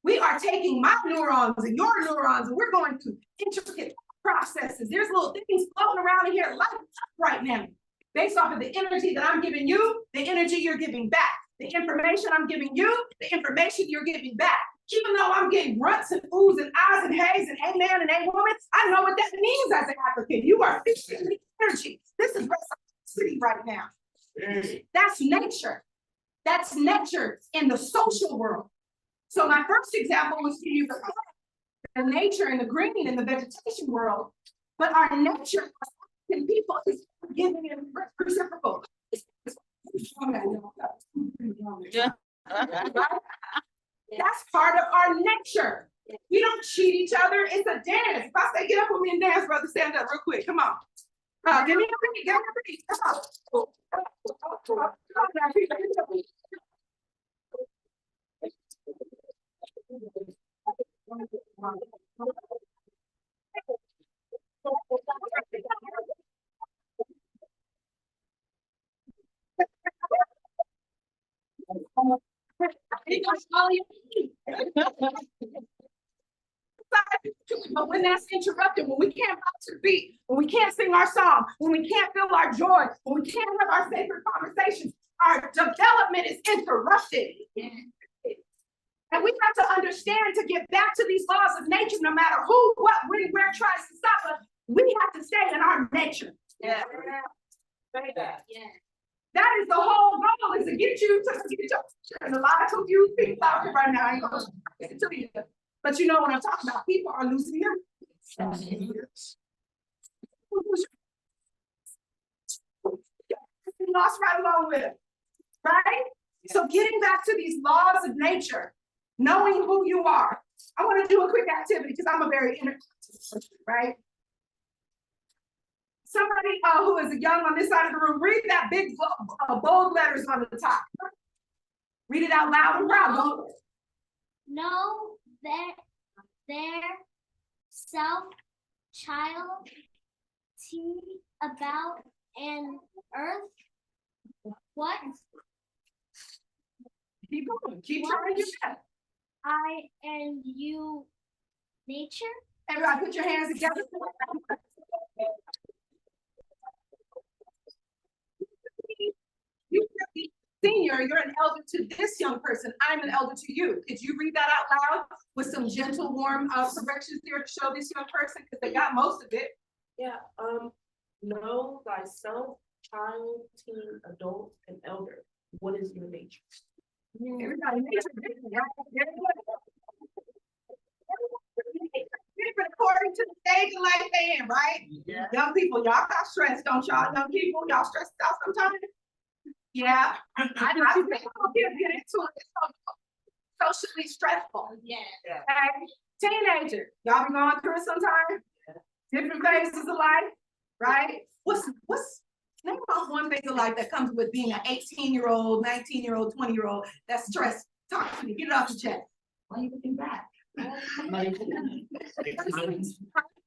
We are taking my neurons and your neurons and we're going through intricate processes. There's little things floating around in here light up right now based off of the energy that I'm giving you, the energy you're giving back, the information I'm giving you, the information you're giving back. Even though I'm getting grunts and oohs and ahs and hays and amen and a woman, I know what that means as an African. You are feeling the energy. This is reciprocity right now. That's nature. That's nature in the social world. So my first example was to use the nature and the green in the vegetation world, but our nature in people is giving and reciprocal. Yeah. That's part of our nature. We don't cheat each other. It's a dance. If I say get up with me and dance, brother, stand up real quick. Come on. Give me a beat. Give me a beat. Come on. But when that's interrupted, when we can't bounce to the beat, when we can't sing our song, when we can't feel our joy, when we can't have our sacred conversations, our development is interrupted. And we have to understand to get back to these laws of nature, no matter who, what, when, where tries to stop us, we have to stay in our nature. Yeah. That is the whole goal, is to get you to get your, there's a lot of confused people out here right now. I ain't gonna get it to you. But you know what I'm talking about. People are losing their lost right along with it. Right? So getting back to these laws of nature, knowing who you are. I want to do a quick activity because I'm a very person, right? Somebody who is young on this side of the room, read that big bold letters on the top. Read it out loud and proud. Know that their self child tea about an earth. What? Keep going. Keep trying your best. I and you nature. Everybody put your hands together. You could be senior, you're an elder to this young person. I'm an elder to you. Could you read that out loud with some gentle, warm corrections here to show this young person? Because they got most of it. Yeah, know thyself, child, teen, adult, and elder. What is your nature? Everybody, different according to the stage of life they in, right? Yeah. Young people, y'all got stressed, don't y'all? Young people, y'all stressed out sometimes? Yeah. I think we'll get into it. It's socially stressful. Yeah. Okay? Teenager, y'all be going through it sometime? Different phases of life, right? What's name off one phase of life that comes with being an 18-year-old, 19-year-old, 20-year-old that's stressed? Talk to me, get it off the chest. Why are you looking back?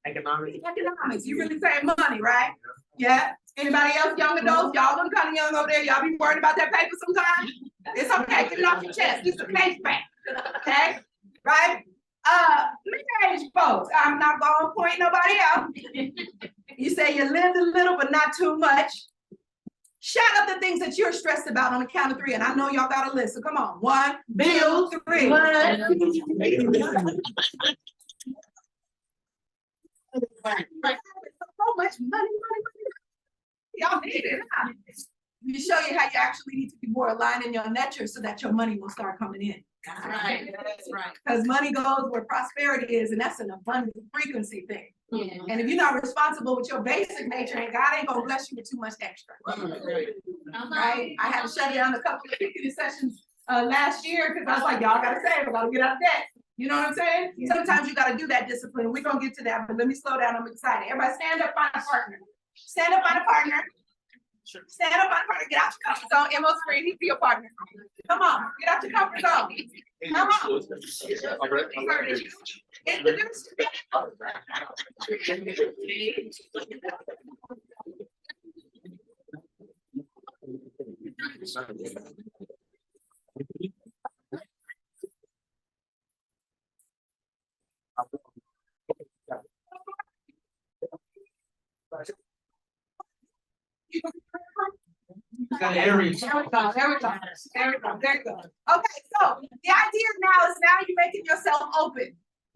Economics, you really saying money, right? Yeah. Anybody else, young adults? Y'all look kind of young over there. Y'all be worried about that paper sometimes? It's okay, get it off your chest. Get some face back. Okay? Right? Middle-aged folks. I'm not gonna point nobody out. You say you lived a little, but not too much. Shout out the things that you're stressed about on the count of three, and I know y'all got a list. So come on, 1, 2, 3. So much money. Y'all need it. Huh? We show you how you actually need to be more aligned in your nature so that your money will start coming in. That's right. That's right. Because money goes where prosperity is, and that's an abundant frequency thing. Yeah. And if you're not responsible with your basic nature, and God ain't gonna bless you with too much extra. Right? I had to shut down a couple of picketing sessions last year because I was like, y'all gotta save, I gotta get out of debt. You know what I'm saying? Yeah. Sometimes you gotta do that discipline. We're gonna get to that, but let me slow down. I'm excited. Everybody stand up, find a partner. Stand up, find a partner. Stand up, find a partner. Get out your comfort zone. Mo screen, he's your partner. Come on, get out your comfort zone. Come on. Introduce. There we go. Okay, so the idea now is you're making yourself open.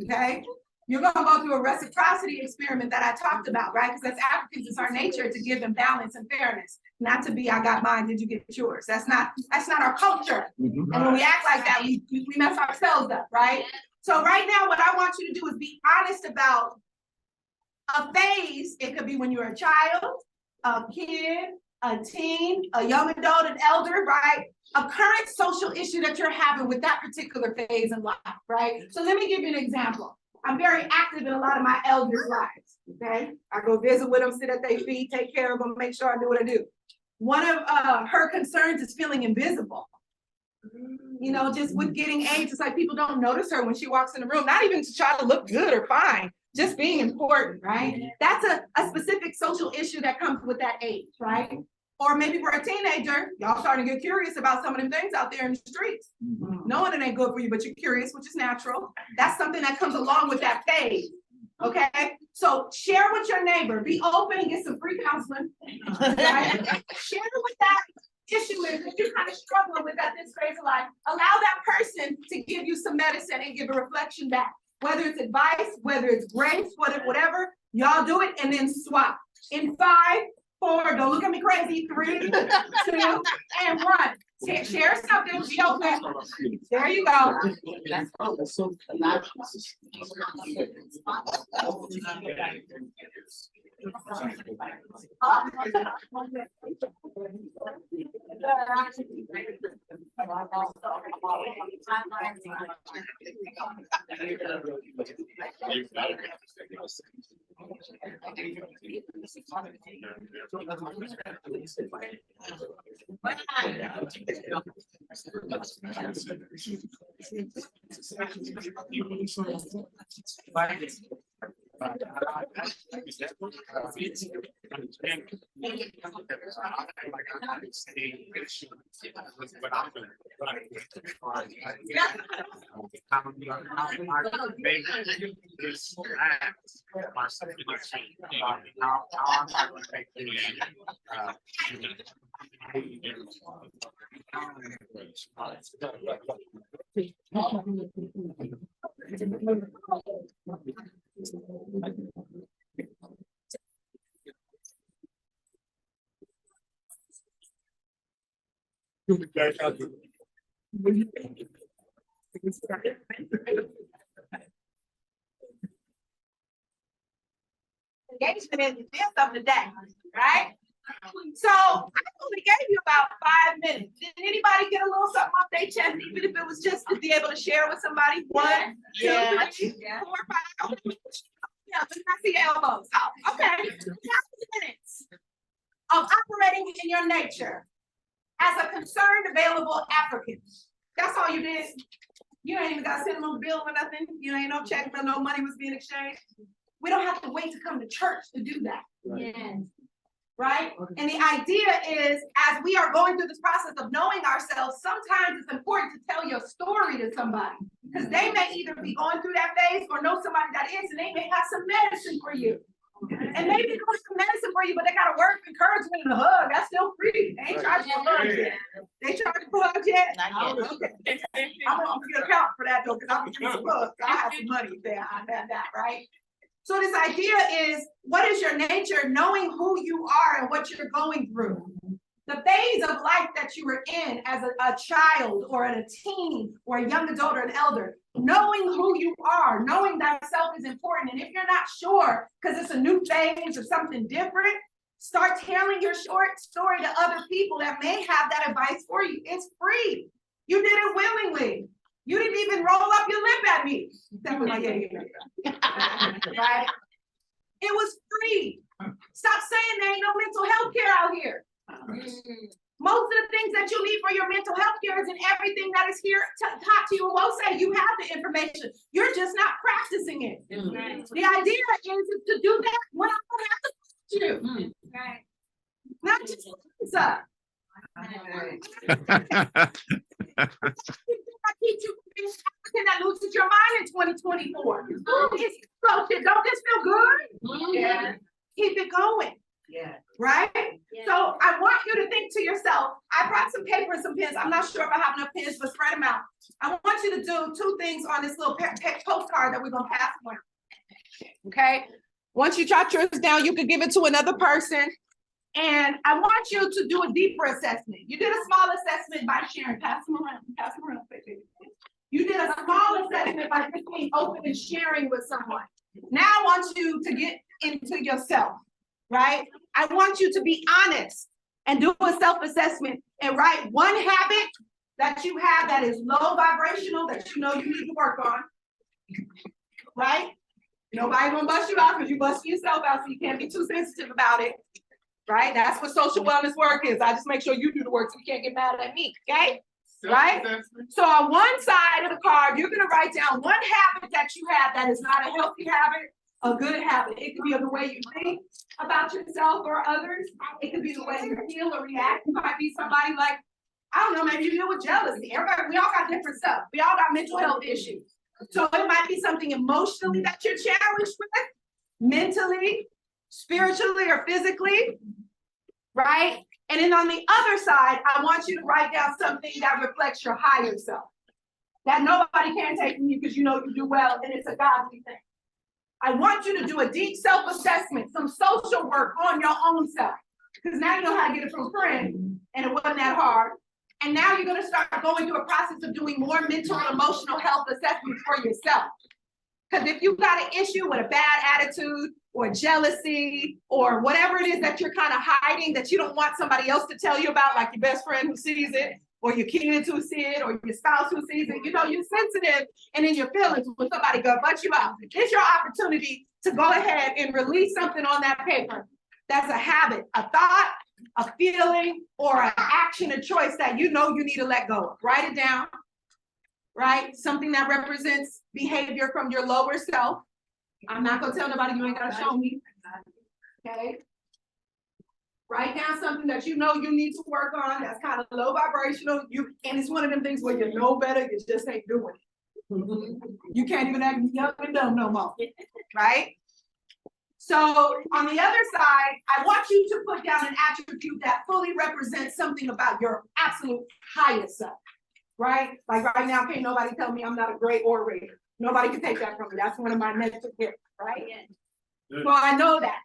Okay, you're gonna go through a reciprocity experiment that I talked about, right? Because as Africans, it's our nature to give them balance and fairness, not to be I got mine, did you get yours? That's not our culture. And when we act like that, we mess ourselves up, right? So right now, what I want you to do is be honest about a phase. It could be when you're a child, a kid, a teen, a young adult, an elder, right? A current social issue that you're having with that particular phase in life, right? So let me give you an example. I'm very active in a lot of my elders' lives, okay? I go visit with them, sit at their feet, take care of them, make sure I do what I do. One of her concerns is feeling invisible. You know, just with getting age, it's like people don't notice her when she walks in the room, not even to try to look good or fine, just being important, right? That's a specific social issue that comes with that age, right? Or maybe we're a teenager, y'all starting to get curious about some of them things out there in the streets. Knowing it ain't good for you, but you're curious, which is natural. That's something that comes along with that phase. Okay, so share with your neighbor, be open and get some free counseling. Right? Share what that issue is that you're kind of struggling with at this phase of life. Allow that person to give you some medicine and give a reflection back. Whether it's advice, whether it's grace, whatever, y'all do it and then swap. In 5, 4, don't look at me crazy, 3, 2, and 1. Share something, be open. There you go. Engagement is something today, right? So I only gave you about 5 minutes. Did anybody get a little something off their chest, even if it was just to be able to share with somebody? 1, 2, 3, 4, 5. Yeah, but I see elbows. Oh, okay. 5 minutes of operating in your nature as a concerned, available African. That's all you did. You ain't even got to send them a bill or nothing. You ain't no check, no money was being exchanged. We don't have to wait to come to church to do that. Yes. Right? And the idea is, as we are going through this process of knowing ourselves, sometimes it's important to tell your story to somebody, because they may either be going through that phase or know somebody that is, and they may have some medicine for you. And maybe they don't have some medicine for you, but they got a word of encouragement and a hug. That's still free. They ain't charging for hugs yet. They charging for hugs yet? Okay. I'm gonna get a count for that though, because I'm gonna give some hugs. I have some money there. I have that, right? So this idea is, what is your nature, knowing who you are and what you're going through. The phase of life that you were in as a child or a teen or a young adult or an elder, knowing who you are, knowing thyself is important. And if you're not sure, because it's a new phase or something different, start telling your short story to other people that may have that advice for you. It's free. You did it willingly. You didn't even roll up your lip at me. That was like, yeah. Right? It was free. Stop saying there ain't no mental health care out here. Most of the things that you need for your mental health care is in everything that is here taught to you. And we'll say you have the information. You're just not practicing it. Right. The idea is to do that when I don't have to you. Right. Not just up. I teach you African that loses your mind in 2024. It's so shit. Don't this feel good? Yeah. Keep it going. Yeah. Right? Yeah. So I want you to think to yourself, I brought some paper and some pens. I'm not sure if I have enough pens, but spread them out. I want you to do 2 things on this little postcard that we're going to pass around. Okay? Once you jot yours down, you can give it to another person. And I want you to do a deeper assessment. You did a small assessment by sharing. Pass them around. Pass them around. You did a small assessment by just being open and sharing with someone. Now I want you to get into yourself, right? I want you to be honest and do a self-assessment and write 1 habit that you have that is low vibrational that you know you need to work on, right? Nobody gonna bust you out because you bust yourself out, so you can't be too sensitive about it. Right? That's what social wellness work is. I just make sure you do the work so you can't get mad at me, okay? Right? So on one side of the card, you're gonna write down 1 habit that you have that is not a healthy habit a good habit. It could be the way you think about yourself or others. It could be the way you feel or react. You might be somebody like, I don't know, maybe you deal with jealousy. Everybody, we all got different stuff. We all got mental health issues. So it might be something emotionally that you're challenged with, mentally, spiritually, or physically, right? And then on the other side, I want you to write down something that reflects your higher self, that nobody can take from you because you know you do well and it's a godly thing. I want you to do a deep self-assessment, some social work on your own self, because now you know how to get it from a friend and it wasn't that hard. And now you're gonna start going through a process of doing more mental and emotional health assessments for yourself. Because if you've got an issue with a bad attitude or jealousy or whatever it is that you're kind of hiding that you don't want somebody else to tell you about, like your best friend who sees it, or your kids who see it, or your spouse who sees it, you know, you're sensitive and in your feelings when somebody go butt you out. It's your opportunity to go ahead and release something on that paper. That's a habit, a thought, a feeling, or an action, a choice that you know you need to let go of. Write it down, right? Something that represents behavior from your lower self. I'm not gonna tell nobody, you ain't gotta show me, okay? Write down something that you know you need to work on that's kind of low vibrational. And it's one of them things where you know better, you just ain't doing it. You can't even act young and dumb no more, right? So on the other side, I want you to put down an attribute that fully represents something about your absolute highest self, right? Like right now, can't nobody tell me I'm not a great orator. Nobody can take that from me. That's one of my mental gifts, right? So I know that.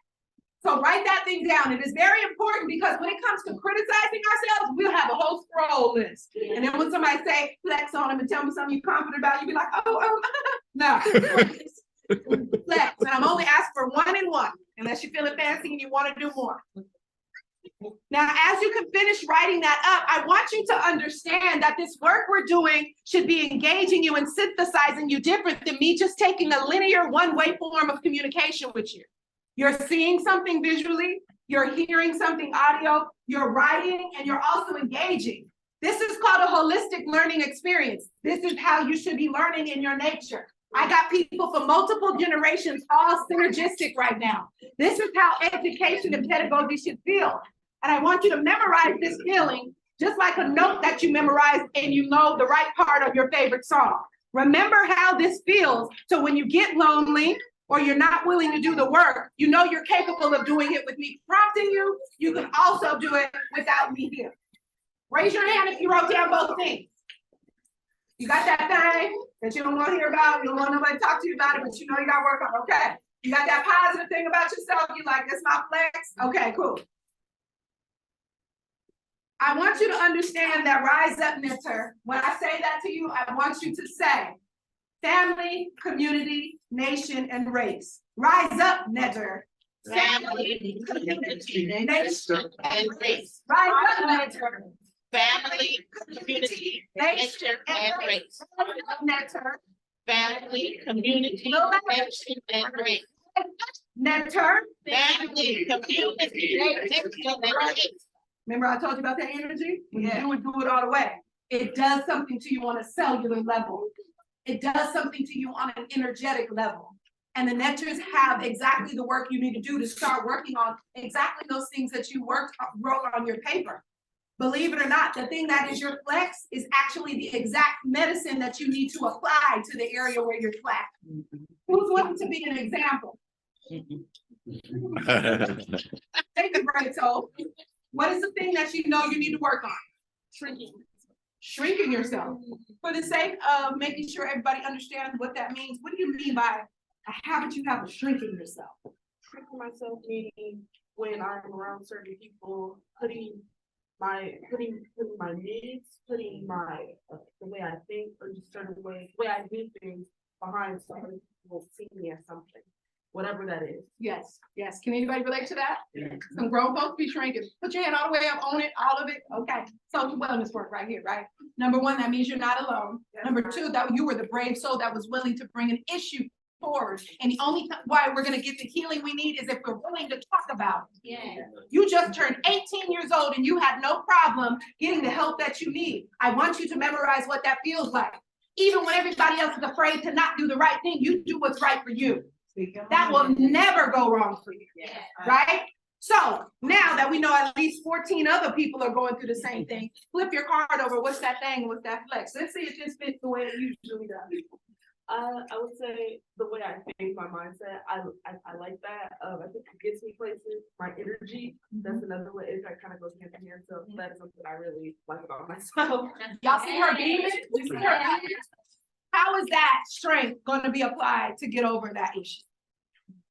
So write that thing down. It is very important because when it comes to criticizing ourselves, we'll have a whole scroll list. And then when somebody say flex on them and tell me something you're confident about, you be like, oh, no. Flex. And I'm only asking for 1 and 1, unless you're feeling fancy and you want to do more. Now, as you can finish writing that up, I want you to understand that this work we're doing should be engaging you and synthesizing you different than me just taking a linear one-way form of communication with you. You're seeing something visually, you're hearing something audio, you're writing, and you're also engaging. This is called a holistic learning experience. This is how you should be learning in your nature. I got people from multiple generations all synergistic right now. This is how education and pedagogy should feel. And I want you to memorize this feeling just like a note that you memorize and you know the right part of your favorite song. Remember how this feels, so when you get lonely or you're not willing to do the work, you know you're capable of doing it with me prompting you. You can also do it without me here. Raise your hand if you wrote down both things. You got that thing that you don't want to hear about, you don't want nobody to talk to you about it, but you know you got to work on it, okay. You got that positive thing about yourself, you like, that's my flex, okay, cool. I want you to understand that rise up, mentor. When I say that to you, I want you to say family, community, nation, and race. Rise up, mentor. Family, community, Nation, and race. Rise up, mentor. Family, community, nation, and race. Mentor. Family, community, nation, and race. Mentor. Family, community, nation, and race. Remember I told you about that energy? When you do it all the way. It does something to you on a cellular level. It does something to you on an energetic level. And the mentors have exactly the work you need to do to start working on exactly those things that you wrote on your paper. Believe it or not, the thing that is your flex is actually the exact medicine that you need to apply to the area where you're flat. Who's willing to be an example? Take a break, so. What is the thing that you know you need to work on? Shrinking. Shrinking yourself. For the sake of making sure everybody understands what that means, what do you mean by a habit you have of shrinking yourself? Shrinking myself meaning when I'm around certain people, putting my needs, putting my the way I think, or just certain ways, the way I do things behind so other people will see me as something. Whatever that is. Yes, yes. Can anybody relate to that? Yeah. Some grown folks be shrinking. Put your hand all the way up, own it, all of it. Okay. Social wellness work right here, right? Number 1, that means you're not alone. Number 2, that you were the brave soul that was willing to bring an issue forward. And the only why we're going to get the healing we need is if we're willing to talk about it. Yeah. You just turned 18 years old and you had no problem getting the help that you need. I want you to memorize what that feels like. Even when everybody else is afraid to not do the right thing, you do what's right for you. That will never go wrong for you, right? So now that we know at least 14 other people are going through the same thing, flip your card over. What's that thing? What's that flex? Let's see if this fits the way it usually does. I would say the way I think, my mindset, I like that. I think it gets me places, my energy, that's another way, it kind of goes hand in hand, so that is something I really like about myself. Y'all see her beaming? You see her? How is that strength going to be applied to get over that issue?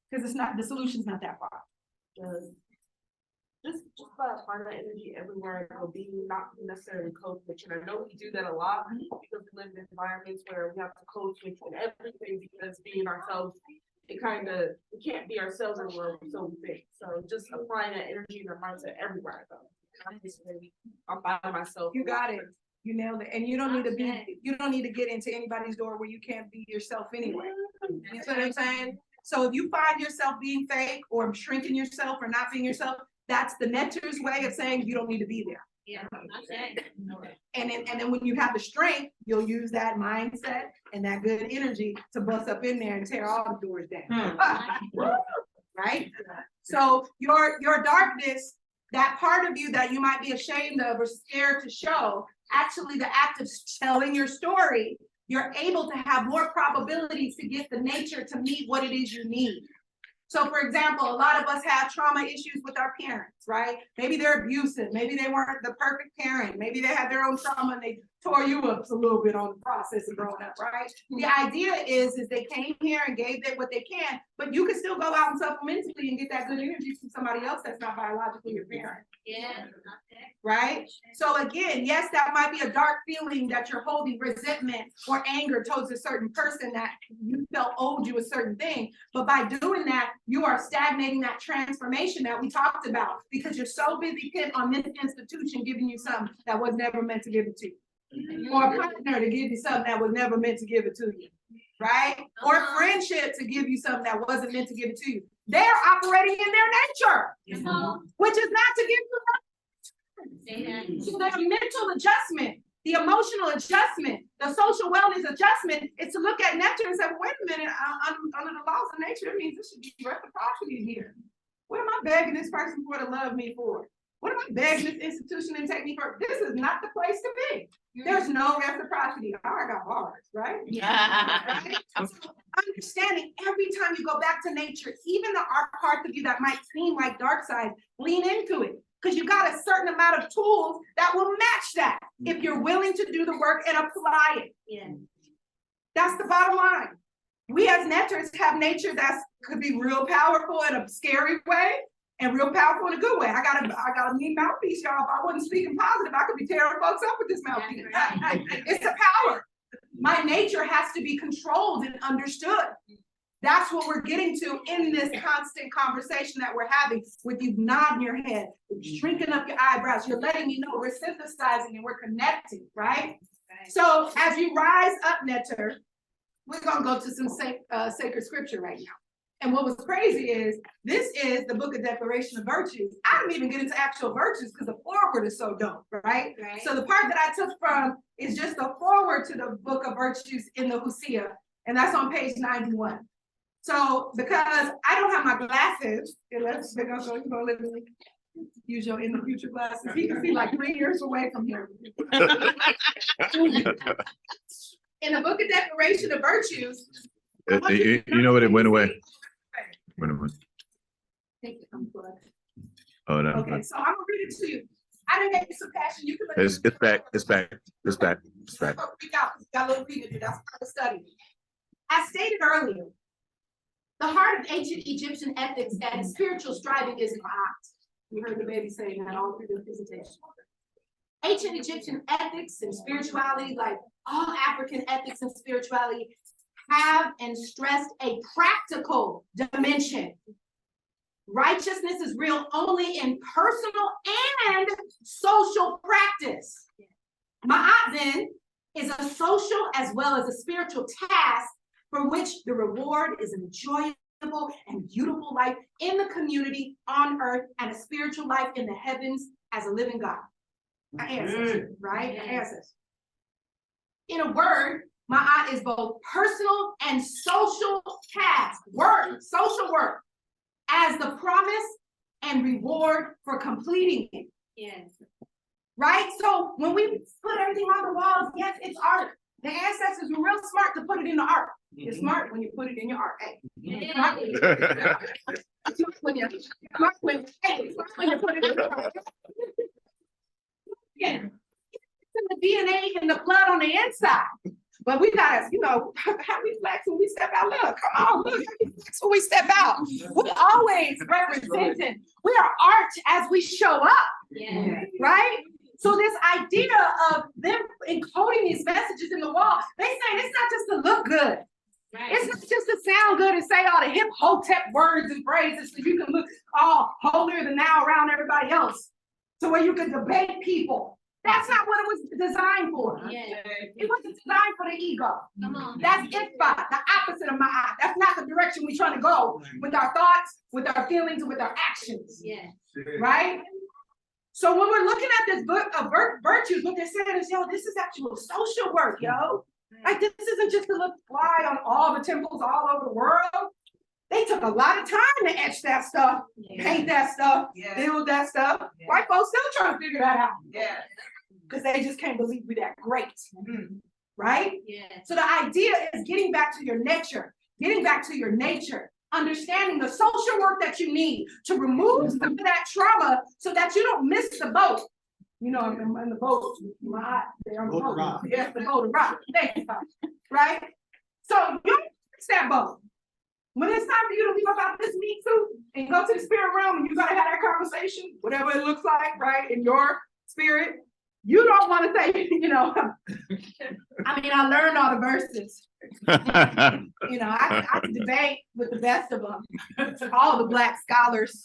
Because it's not, the solution's not that far. Just find that energy everywhere I go, being not necessarily coach switching. I know we do that a lot because we live in environments where we have to coach switch and everything because being ourselves, it kind of, we can't be ourselves anymore, so we think. So just applying that energy and that mindset everywhere I go. I'm by myself. You got it. You nailed it. And you don't need to be, you don't need to get into anybody's door where you can't be yourself anyway. You know what I'm saying? So if you find yourself being fake or shrinking yourself or not being yourself, that's the netter's way of saying you don't need to be there. Yeah. And then when you have the strength, you'll use that mindset and that good energy to bust up in there and tear all the doors down. Right? So your darkness, that part of you that you might be ashamed of or scared to show, actually the act of telling your story, you're able to have more probabilities to get the nature to meet what it is you need. So for example, a lot of us have trauma issues with our parents, right? Maybe they're abusive, maybe they weren't the perfect parent, maybe they had their own trauma and they tore you up a little bit on the process of growing up, right? The idea is they came here and gave them what they can, but you can still go out and supplementally and get that good energy from somebody else that's not biologically your parent. Yeah. Right? So again, yes, that might be a dark feeling that you're holding resentment or anger towards a certain person that you felt owed you a certain thing. But by doing that, you are stagnating that transformation that we talked about because you're so busy pinned on this institution giving you something that was never meant to give it to you. Or a partner to give you something that was never meant to give it to you. Right? Or friendship to give you something that wasn't meant to give it to you. They're operating in their nature, which is not to give you. So the mental adjustment, the emotional adjustment, the social wellness adjustment is to look at nature and say, wait a minute, under the laws of nature, it means this should be reciprocity here. What am I begging this person for to love me for? What am I begging this institution to take me for? This is not the place to be. There's no reciprocity. I got bars, right? Right? So understanding every time you go back to nature, even the art parts of you that might seem like dark side, lean into it. Because you got a certain amount of tools that will match that if you're willing to do the work and apply it. Yeah. That's the bottom line. We as netters have nature that could be real powerful in a scary way and real powerful in a good way. I got a mean mouthpiece, y'all. If I wasn't speaking positive, I could be tearing folks up with this mouthpiece. It's a power. My nature has to be controlled and understood. That's what we're getting to in this constant conversation that we're having with you nodding your head, shrinking up your eyebrows. You're letting me know we're synthesizing and we're connecting, right? So as you rise up, Netter, we're going to go to some sacred scripture right now. And what was crazy is this is the book of Declaration of Virtues. I didn't even get into actual virtues because the forward is so dope, right? So the part that I took from is just the forward to the book of virtues in the Hosea, and that's on page 91. So because I don't have my glasses, unless they're gonna go, you're gonna let me use your in the future glasses. He can see like 3 years away from here. In the book of Declaration of Virtues. You know what? It went away. Oh, no. Okay, so I'm gonna read it to you. I didn't make you some passion. You can. It's back. It's back. We got a little reading to do. That's part of study. As stated earlier, the heart of ancient Egyptian ethics and spiritual striving is Maat. You heard the baby saying that all through the presentation. Ancient Egyptian ethics and spirituality, like all African ethics and spirituality, have and stressed a practical dimension. Righteousness is real only in personal and social practice. Maat then is a social as well as a spiritual task for which the reward is an enjoyable and beautiful life in the community on earth and a spiritual life in the heavens as a living God. Our ancestors, right? Our ancestors. In a word, Ma'at is both personal and social task, work, social work, as the promise and reward for completing it. Yes. Right? So when we put everything on the walls, yes, it's art. The ancestors were real smart to put it in the art. It's smart when you put it in your art. Hey, it's smart when you put it in your art. Yeah. It's in the DNA and the blood on the inside. But we gotta, how we flex when we step out. Look, come on, look, how we flex when we step out. We're always representing. We are art as we show up. Yeah. Right? So this idea of them encoding these messages in the wall, they saying it's not just to look good. Right. It's not just to sound good and say all the hip hotep words and phrases so you can look all holier than thou around everybody else. So where you can debate people. That's not what it was designed for. Yeah. It wasn't designed for the ego. Come on. That's Ifba, the opposite of Ma'at. That's not the direction we're trying to go with our thoughts, with our feelings, and with our actions. Yeah. Right? So when we're looking at this book of virtues, what they're saying is, this is actual social work, yo. Like, this isn't just to look fly on all the temples all over the world. They took a lot of time to etch that stuff, paint that stuff, build that stuff. White folks still trying to figure that out. Yeah. Because they just can't believe we're that great. Right? Yeah. So the idea is getting back to your nature, understanding the social work that you need to remove some of that trauma so that you don't miss the boat. I'm in the boat, they're on the boat. Yes, the boat of rock. Thank you, right? So you don't miss that boat. When it's time for you to leave up out this meat suit and go to the spirit realm and you gotta have that conversation, whatever it looks like, right, in your spirit, you don't want to say, I learned all the verses. I can debate with the best of them, all the Black scholars,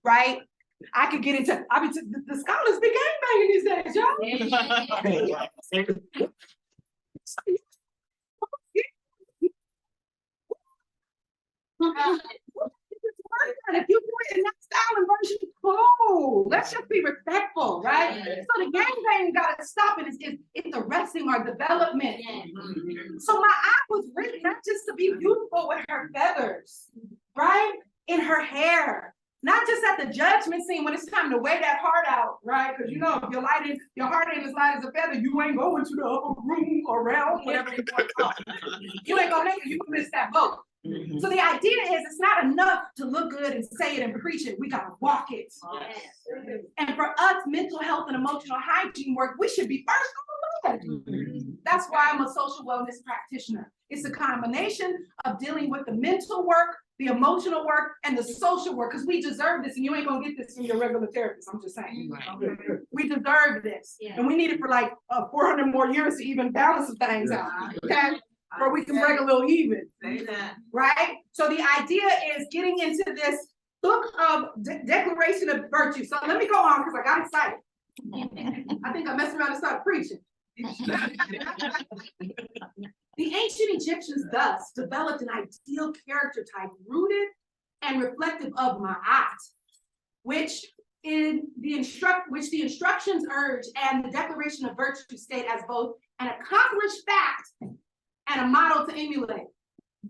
right? I could get into, the scholars be gangbanging these days, y'all. If you do it in that style and version, cool. Let's just be respectful, right? So the gangbang gotta stop it. It's arresting our development. So my eye was written not just to be beautiful with her feathers, right? In her hair. Not just at the judgment scene when it's time to weigh that heart out, right? Because if your heart ain't as light as a feather, you ain't going to the upper room or realm, whatever you want to call it. You ain't gonna make it, you can miss that boat. So the idea is it's not enough to look good and say it and preach it. We gotta walk it. Yes. And for us, mental health and emotional hygiene work, we should be first on the list. That's why I'm a social wellness practitioner. It's a combination of dealing with the mental work, the emotional work, and the social work, because we deserve this, and you ain't gonna get this from your regular therapist. I'm just saying. We deserve this, and we need it for like 400 more years to even balance some things out. Okay. Or we can break a little even, right? So the idea is getting into this book of declaration of virtue. So let me go on because I got excited. I think I messed around and started preaching. The ancient Egyptians thus developed an ideal character type rooted and reflective of Ma'at, which the instructions urge and the declaration of virtue state as both an accomplished fact and a model to emulate.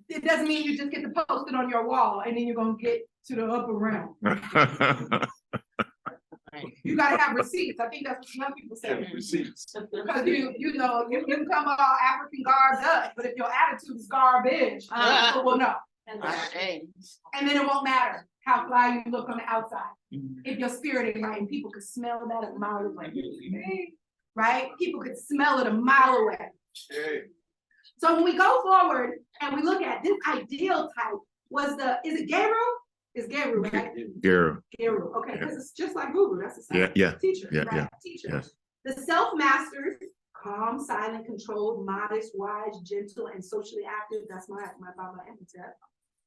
It doesn't mean you just get to post it on your wall and then you're gonna get to the upper realm. You gotta have receipts. I think that's what some people say. Receipts. Because you can come all African garbed up, but if your attitude is garbage, people will know. And then it won't matter how fly you look on the outside. If your spirit ain't right, and people could smell that a mile away. Right? People could smell it a mile away. So when we go forward and we look at this ideal type, is it Geru? It's Geru, right? Geru. Geru, okay, because it's just like Guru, that's a teacher, right? Teacher. Yes. The self-mastered, calm, silent, controlled, modest, wise, gentle, and socially active, that's my Baba epithet,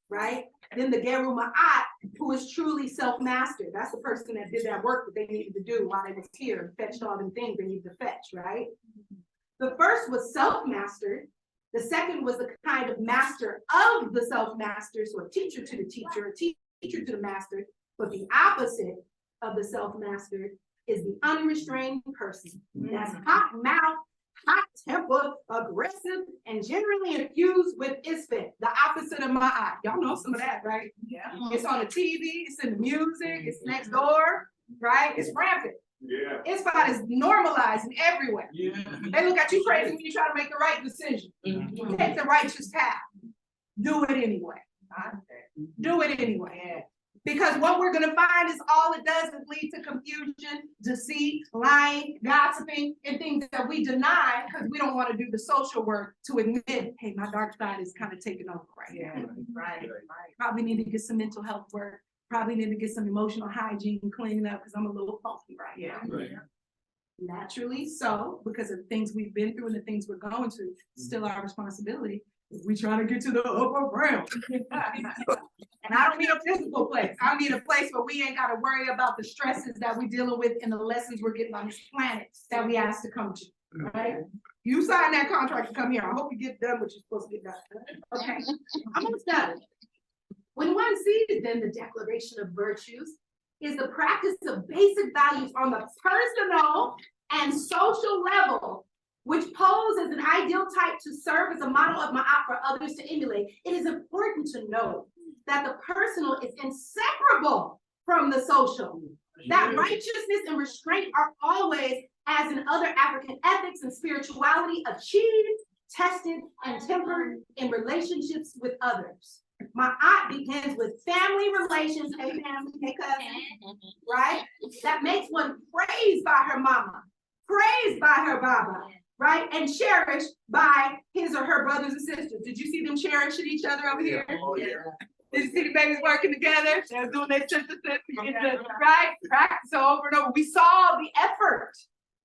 right? Then the Geru Ma'at, who is truly self-mastered. That's the person that did that work that they needed to do while they was here and fetched all them things they needed to fetch, right? The first was self-mastered. The second was the kind of master of the self-master, so a teacher to the teacher, a teacher to the master. But the opposite of the self-master is the unrestrained person. That's hot mouth, hot temper. powerful, aggressive, and generally infused with isfet, the opposite of Maat. Y'all know some of that, right? Yeah. It's on the TV, it's in the music, it's next door, right? It's rampant. Yeah. Isfet is normalized and everywhere. Yeah. They look at you crazy when you try to make the right decision. Take the righteous path. Do it anyway. Do it anyway. Because what we're gonna find is all it does is lead to confusion, deceit, lying, gossiping, and things that we deny because we don't want to do the social work to admit, hey, my dark side is kind of taking over right now. Right. Probably need to get some mental health work. Probably need to get some emotional hygiene cleaning up because I'm a little funky right now. Right. Naturally so, because of the things we've been through and the things we're going through, still our responsibility. We trying to get to the upper realm. And I don't need a physical place. I need a place where we ain't got to worry about the stresses that we're dealing with and the lessons we're getting on this planet that we asked to come to, right? You signed that contract to come here. I hope you get done what you're supposed to get done. Okay, I'm almost done. When one sees then the declaration of virtues is the practice of basic values on the personal and social level, which pose as an ideal type to serve as a model of Ma'at for others to emulate. It is important to note that the personal is inseparable from the social. That righteousness and restraint are always, as in other African ethics and spirituality, achieved, tested, and tempered in relationships with others. Ma'at begins with family relations, hey family, hey cousin, right? That makes one praised by her mama, praised by her baba, right? And cherished by his or her brothers and sisters. Did you see them cherishing each other over here? Oh, yeah. Did you see the babies working together? They were doing their synthesis, right? Practice over and over. We saw the effort.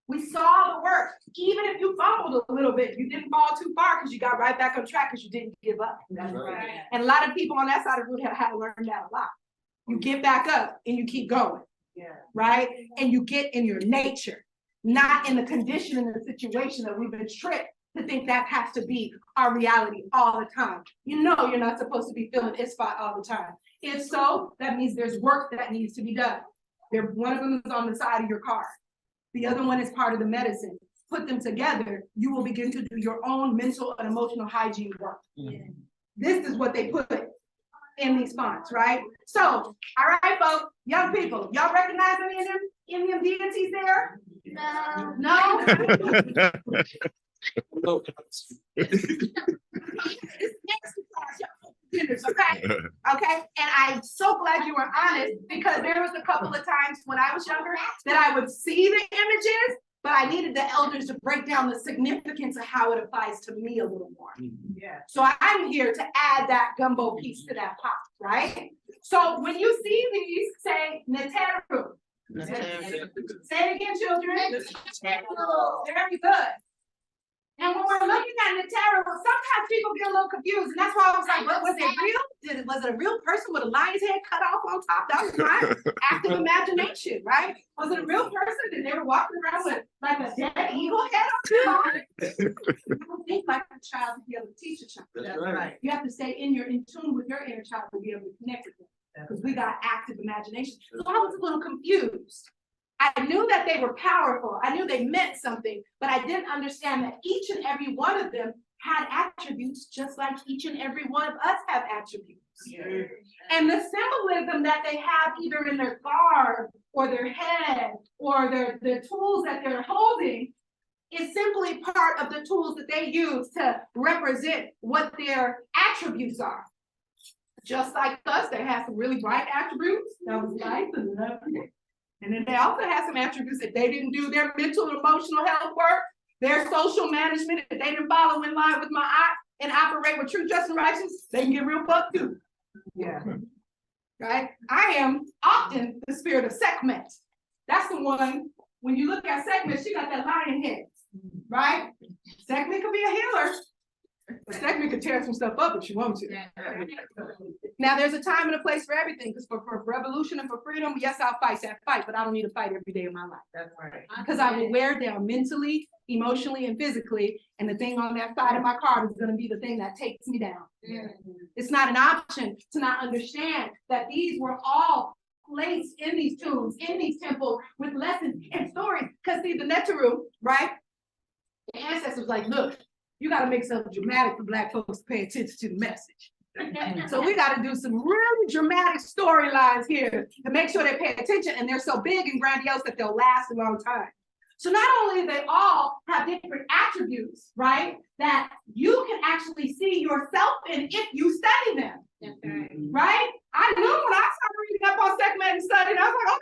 We saw the work. Even if you fumbled a little bit, you didn't fall too far because you got right back on track because you didn't give up. That's right. And a lot of people on that side of the road have had to learn that a lot. You get back up and you keep going. Yeah. Right? And you get in your nature, not in the condition and the situation that we've been tricked to think that has to be our reality all the time. You know you're not supposed to be feeling isfat all the time. If so, that means there's work that needs to be done. One of them is on the side of your car. The other one is part of the medicine. Put them together, you will begin to do your own mental and emotional hygiene work. This is what they put in these fonts, right? So, all right, folks, young people, y'all recognize any of them deities there? No. No? Okay, okay, and I'm so glad you were honest because there was a couple of times when I was younger that I would see the images, but I needed the elders to break down the significance of how it applies to me a little more. Yeah. So I'm here to add that gumbo piece to that pot, right? So when you see these, say Neteru. Say it again, children. Very good. And when we're looking at Neteru, sometimes people get a little confused, and that's why I was like, what, was it real? Was it a real person with a lion's head cut off on top? That was my active imagination, right? Was it a real person? Did they were walking around with like a dead eagle head on top? You don't think like a child to be able to teach a child. That's right. You have to stay in tune with your inner child to be able to connect with them. Because we got active imagination. So I was a little confused. I knew that they were powerful. I knew they meant something, but I didn't understand that each and every one of them had attributes just like each and every one of us have attributes. Yeah. And the symbolism that they have either in their garb or their head or their tools that they're holding is simply part of the tools that they use to represent what their attributes are. Just like us, they have some really bright attributes. That was nice and lovely. And then they also have some attributes that they didn't do their mental and emotional health work, their social management, if they didn't follow in line with Ma'at and operate with truth, justice, and righteousness, they can get real fucked too. Yeah. Right? I am often the spirit of Sekhmet. That's the one, when you look at Sekhmet, she got that lion head, right? Sekhmet could be a healer. But Sekhmet could tear some stuff up if she wants to. Now, there's a time and a place for everything, because for revolution and for freedom, yes, I'll fight that fight, but I don't need to fight every day of my life. That's right. Because I will wear down mentally, emotionally, and physically, and the thing on that side of my card is going to be the thing that takes me down. It's not an option to not understand that these were all placed in these tombs, in these temples, with lessons and stories. Because see, the Neteru, right? The ancestors was like, look, you gotta make something dramatic for Black folks to pay attention to the message. So we gotta do some really dramatic storylines here to make sure they pay attention, and they're so big and grandiose that they'll last a long time. So not only do they all have different attributes, right, that you can actually see yourself in if you study them. Right? I knew when I started reading up on segment and studying, I was like, oh,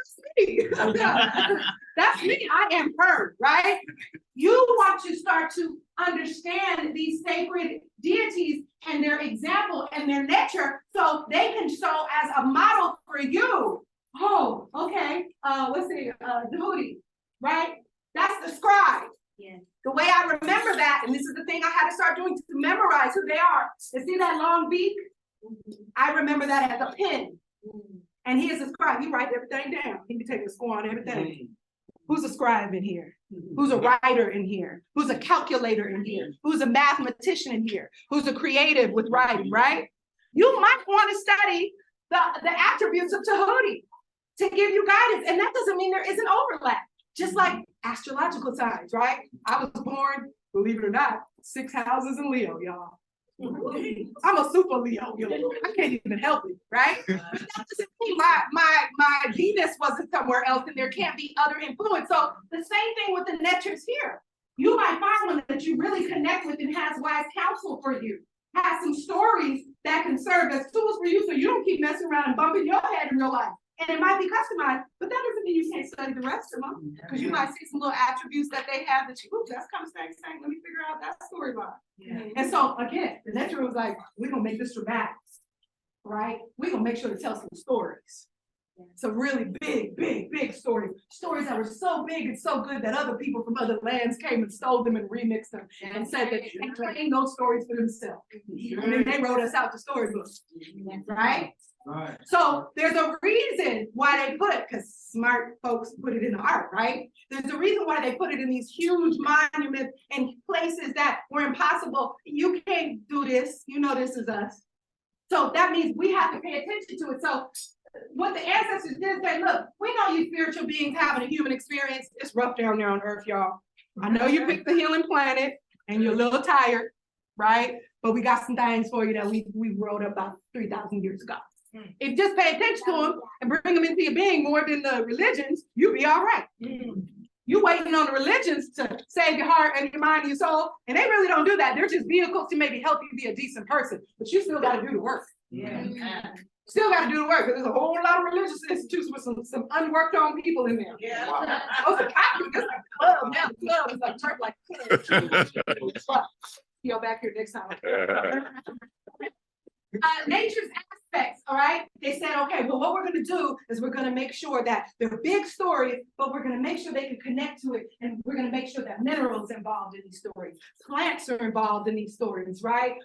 that's me. That's me. I am her, right? You want to start to understand these sacred deities and their example and their nature so they can show as a model for you. Oh, okay. What's the Djibouti, right? That's the scribe. Yeah. The way I remember that, and this is the thing I had to start doing to memorize who they are. You see that long beak? I remember that as a pen. And he is a scribe. He writes everything down. He can take a score on everything. Who's a scribe in here? Who's a writer in here? Who's a calculator in here? Who's a mathematician in here? Who's a creative with writing, right? You might want to study the attributes of Tahuti to give you guidance. And that doesn't mean there isn't overlap. Just like astrological signs, right? I was born, believe it or not, 6 houses in Leo, y'all. I'm a super Leo, I can't even help it, right? But that doesn't mean my Venus wasn't somewhere else and there can't be other influence. So the same thing with the natures here. You might find one that you really connect with and has wise counsel for you, has some stories that can serve as tools for you so you don't keep messing around and bumping your head in real life. And it might be customized, but that doesn't mean you can't study the rest of them, because you might see some little attributes that they have that you, ooh, that's kind of saying, let me figure out that storyline. Yeah. And so again, the lecturer was like, we're gonna make this dramatic, right? We're gonna make sure to tell some stories. Some really big stories. Stories that were so big and so good that other people from other lands came and stole them and remixed them and said that they claimed those stories for themselves. And then they wrote us out the storybooks, right? Right. So there's a reason why they put, because smart folks put it in the art, right? There's a reason why they put it in these huge monuments and places that were impossible. You can't do this. You know, this is us. So that means we have to pay attention to it. So what the ancestors did say, look, we know you spiritual beings having a human experience. It's rough down there on earth, y'all. I know you picked the healing planet and you're a little tired, right? But we got some things for you that we wrote about 3,000 years ago. If you just pay attention to them and bring them into your being more than the religions, you'll be all right. You waiting on the religions to save your heart and your mind and your soul, and they really don't do that. They're just vehicles to maybe help you be a decent person, but you still got to do the work. Yeah. Still got to do the work, because there's a whole lot of religious institutes with some unworked on people in there. Yeah. Oh, the Catholic is like club now. Club is like church, like club. You're back here next time. Nature's aspects, all right? They said, okay, well, what we're going to do is we're going to make sure that they're big stories, but we're going to make sure they can connect to it. And we're going to make sure that minerals involved in these stories. Plants are involved in these stories, right?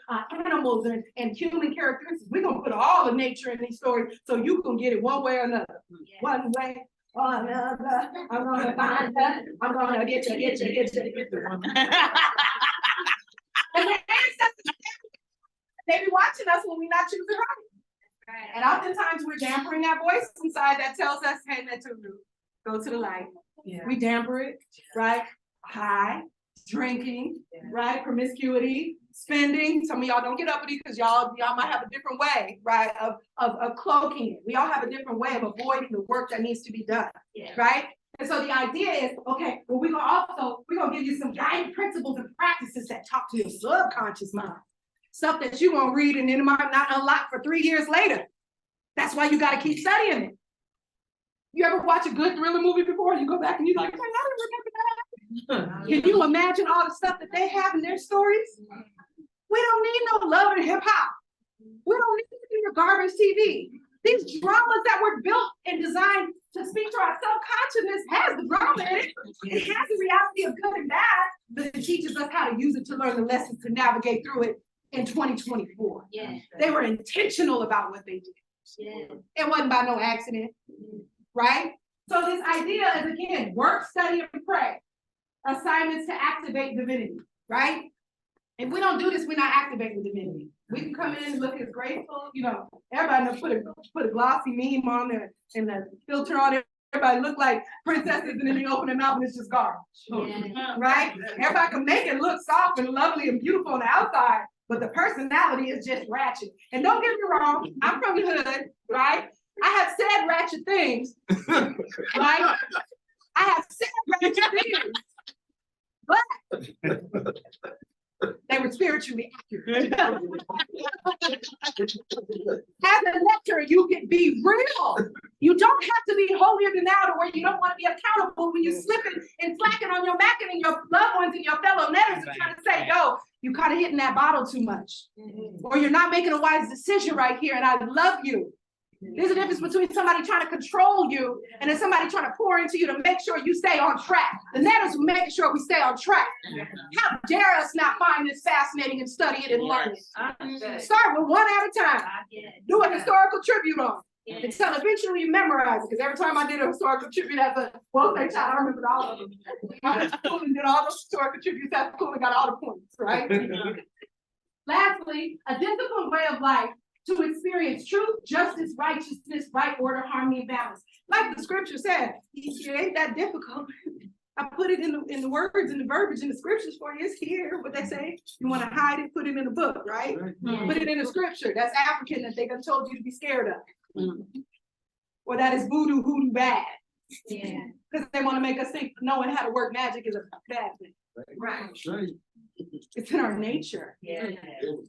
Animals and human characteristics. We're going to put all of nature in these stories so you can get it one way or another. Yeah. One way or another. I'm going to find that. I'm going to get you. And the ancestors, they be watching us when we're not choosing right. And oftentimes we're dampering that voice inside that tells us, hey, let's go to the light. Yeah. We damper it, right? High, drinking, right? Promiscuity, spending. Some of y'all don't get uppity because y'all might have a different way, right? Of cloaking it. We all have a different way of avoiding the work that needs to be done, right? And so the idea is, okay, well, we're gonna give you some guiding principles and practices that talk to your subconscious mind. Stuff that you won't read and it might not unlock for 3 years later. That's why you got to keep studying it. You ever watch a good thriller movie before? You go back and you're like, I don't remember that. Can you imagine all the stuff that they have in their stories? We don't need no love and hip hop. We don't need to do your garbage TV. These dramas that were built and designed to speak to our subconsciousness has the drama in it. It has the reality of good and bad, but it teaches us how to use it to learn the lessons to navigate through it. In 2024, they were intentional about what they did. It wasn't by no accident, right? So this idea is, again, work, study, and pray. Assignments to activate divinity, right? If we don't do this, we're not activating divinity. We can come in and look as graceful, you know, everybody knows put a glossy meme on there and the filter on it everybody look like princesses and then they open their mouth and it's just garbage. Right? Everybody can make it look soft and lovely and beautiful on the outside, but the personality is just ratchet. And don't get me wrong, I'm from the hood, right? I have said ratchet things, right? I have said ratchet things, but they were spiritually accurate. As a lecturer, you can be real. You don't have to be holier than thou to where you don't want to be accountable when you're slipping and slacking on your macking and your loved ones and your fellow letters are trying to say, yo, you kind of hitting that bottle too much. Or you're not making a wise decision right here, and I love you. There's a difference between somebody trying to control you and then somebody trying to pour into you to make sure you stay on track. The netters will make sure we stay on track. How dare us not find this fascinating and study it and learn it? Start with one at a time. Do a historical tribute on it until eventually you memorize it. Because every time I did a historical tribute as a well-paid child, I remembered all of them. I went to school and did all those historical tributes at school and got all the points, right? Lastly, a disciplined way of life to experience truth, justice, righteousness, right order, harmony, and balance. Like the scripture said, it ain't that difficult. I put it in the words and the verbiage in the scriptures for you. It's here. What they say, you want to hide it, put it in a book, right? Put it in the scripture. That's African that they done told you to be scared of. Or that is voodoo, hoodoo bad. Because they want to make us think knowing how to work magic is a bad thing. Right. It's in our nature.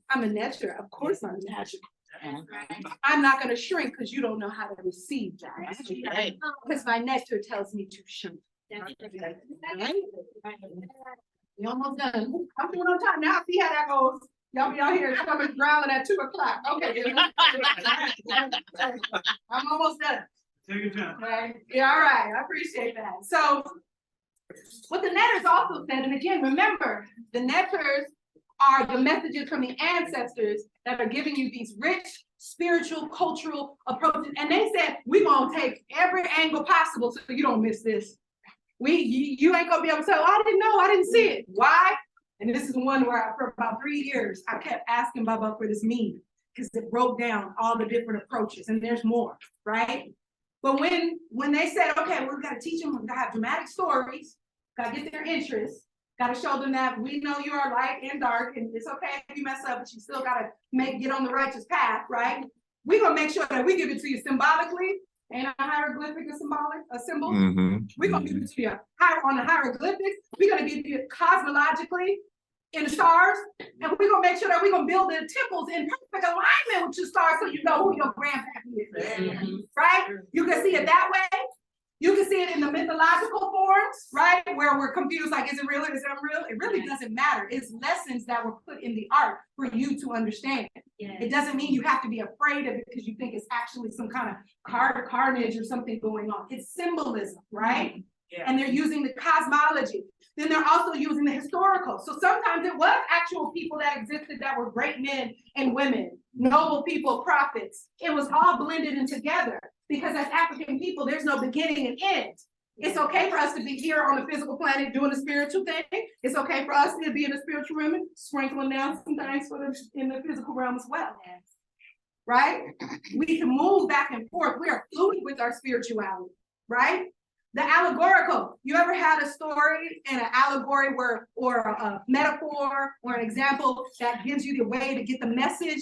I'm a nature. Of course I'm natural. I'm not going to shrink because you don't know how to receive that. Because my nature tells me to shrink. We almost done. I'm doing on time now. See how that goes. Y'all be out here coming growling at 2 o'clock. Okay. I'm almost done. Take your time. Right. Yeah, all right. I appreciate that. So what the netters also said, and again, remember, the netters are the messages from the ancestors that are giving you these rich spiritual, cultural approaches. And they said, we're going to take every angle possible so you don't miss this. You ain't going to be able to say, oh, I didn't know, I didn't see it. Why? And this is one where for about 3 years, I kept asking Baba for this meaning because it broke down all the different approaches, and there's more, right? But when they said, okay, we've got to teach them, we've got to have dramatic stories, got to get their interest, got to show them that we know you are light and dark, and it's okay if you mess up, but you still got to get on the righteous path, right? We're going to make sure that we give it to you symbolically, and a hieroglyphic a symbol. We're going to give it to you on the hieroglyphics. We're going to give you cosmologically in the stars, and we're going to make sure that we're going to build the temples in perfect alignment with your stars so you know who your grandparent is, right? You can see it that way. You can see it in the mythological forms, right? Where we're confused, like, is it real or is it unreal? It really doesn't matter. It's lessons that were put in the art for you to understand. It doesn't mean you have to be afraid of it because you think it's actually some kind of carnage or something going on. It's symbolism, right? And they're using the cosmology. Then they're also using the historical. So sometimes it was actual people that existed that were great men and women, noble people, prophets. It was all blended in together. Because as African people, there's no beginning and end. It's okay for us to be here on the physical planet doing the spiritual thing. It's okay for us to be in the spiritual realm, sprinkling down some things in the physical realm as well. Right? We can move back and forth. We are fluid with our spirituality, right? The allegorical. You ever had a story and an allegory or a metaphor or an example that gives you the way to get the message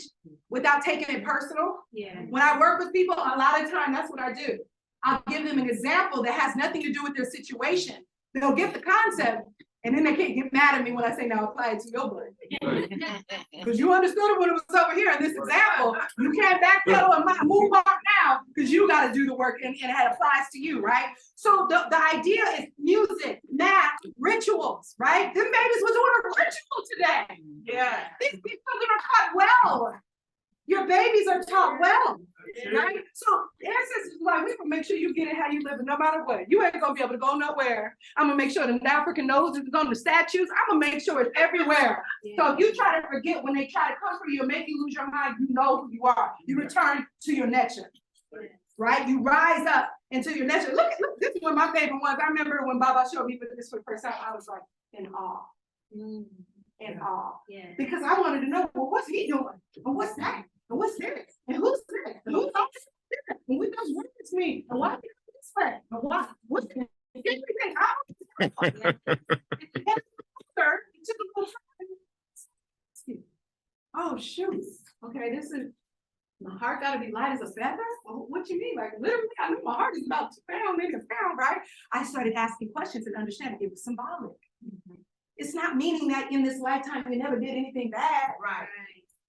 without taking it personal? When I work with people, a lot of time, that's what I do. I'll give them an example that has nothing to do with their situation. They'll get the concept, and then they can't get mad at me when I say, now apply it to your blood. Because you understood it when it was over here in this example. You can't backpedal and move on now because you got to do the work and it applies to you, right? So the idea is music, math, rituals, right? Them babies were doing a ritual today. These children are taught well. Your babies are taught well, right? So the ancestors like, we gonna make sure you get it how you live, no matter what. You ain't gonna be able to go nowhere. I'm gonna make sure the African noses is on the statues. I'm gonna make sure it's everywhere. So if you try to forget when they try to come for you and make you lose your mind, you know who you are. You return to your nature, right? You rise up into your nature. Look, this is one of my favorite ones. I remember when Baba showed me this for the first time, I was like in awe. In awe. Because I wanted to know, well, what's he doing? And what's that? And what's this? And who's this? And who's this? And what does words mean? And why do you this way? And why Sir, it took a little time. Oh, shoot. Okay, this is, my heart gotta be light as a feather? Well, what you mean? Like literally, I know my heart is about 2 pounds, maybe a pound, right? I started asking questions and understanding it was symbolic. It's not meaning that in this lifetime you never did anything bad. Right.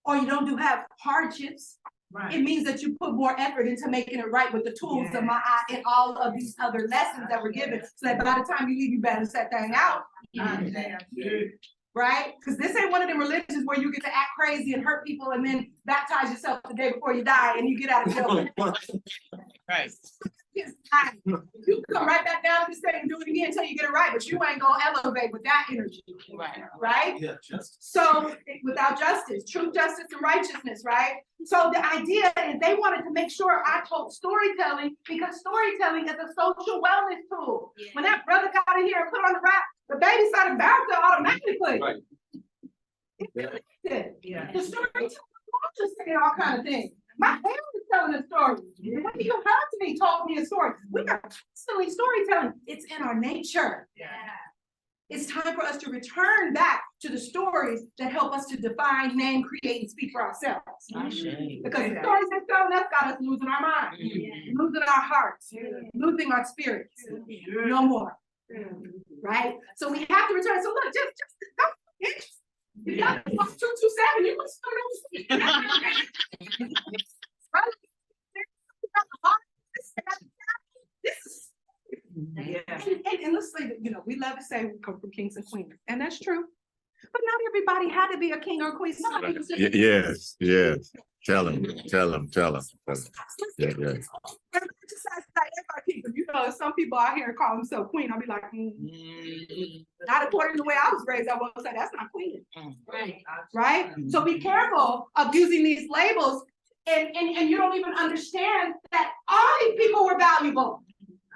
Or you don't have hardships. Right. It means that you put more effort into making it right with the tools of my eye and all of these other lessons that were given. So that by the time you leave, you better set that thing out. Right? Because this ain't one of them religions where you get to act crazy and hurt people and then baptize yourself the day before you die and you get out of jail. Right. You come right back down to the state and do it again until you get it right, but you ain't gonna elevate with that energy. Right. Right? Yeah, just. So without justice, true justice and righteousness, right? So the idea is they wanted to make sure I told storytelling because storytelling is a social wellness tool. When that brother got in here and put on the rap, the baby started bouncing automatically. Right. Yeah. The storytelling, I'm just saying all kind of things. My parents is telling a story. When you heard to me, told me a story. We are constantly storytelling. It's in our nature. Yeah. It's time for us to return back to the stories that help us to define, name, create, and speak for ourselves. Because the stories they're telling us got us losing our mind, losing our hearts, losing our spirits. No more. Right? So we have to return. So look, just don't forget. You got 227, you must this is and let's say that, we love to say we come from kings and queens, and that's true. But not everybody had to be a king or a queen. Somebody was just- Yes. Tell him. Yeah. Some people out here call themselves queen. I'll be like, not according to the way I was raised. I won't say that's not queen. Right? So be careful of using these labels and you don't even understand that all these people were valuable.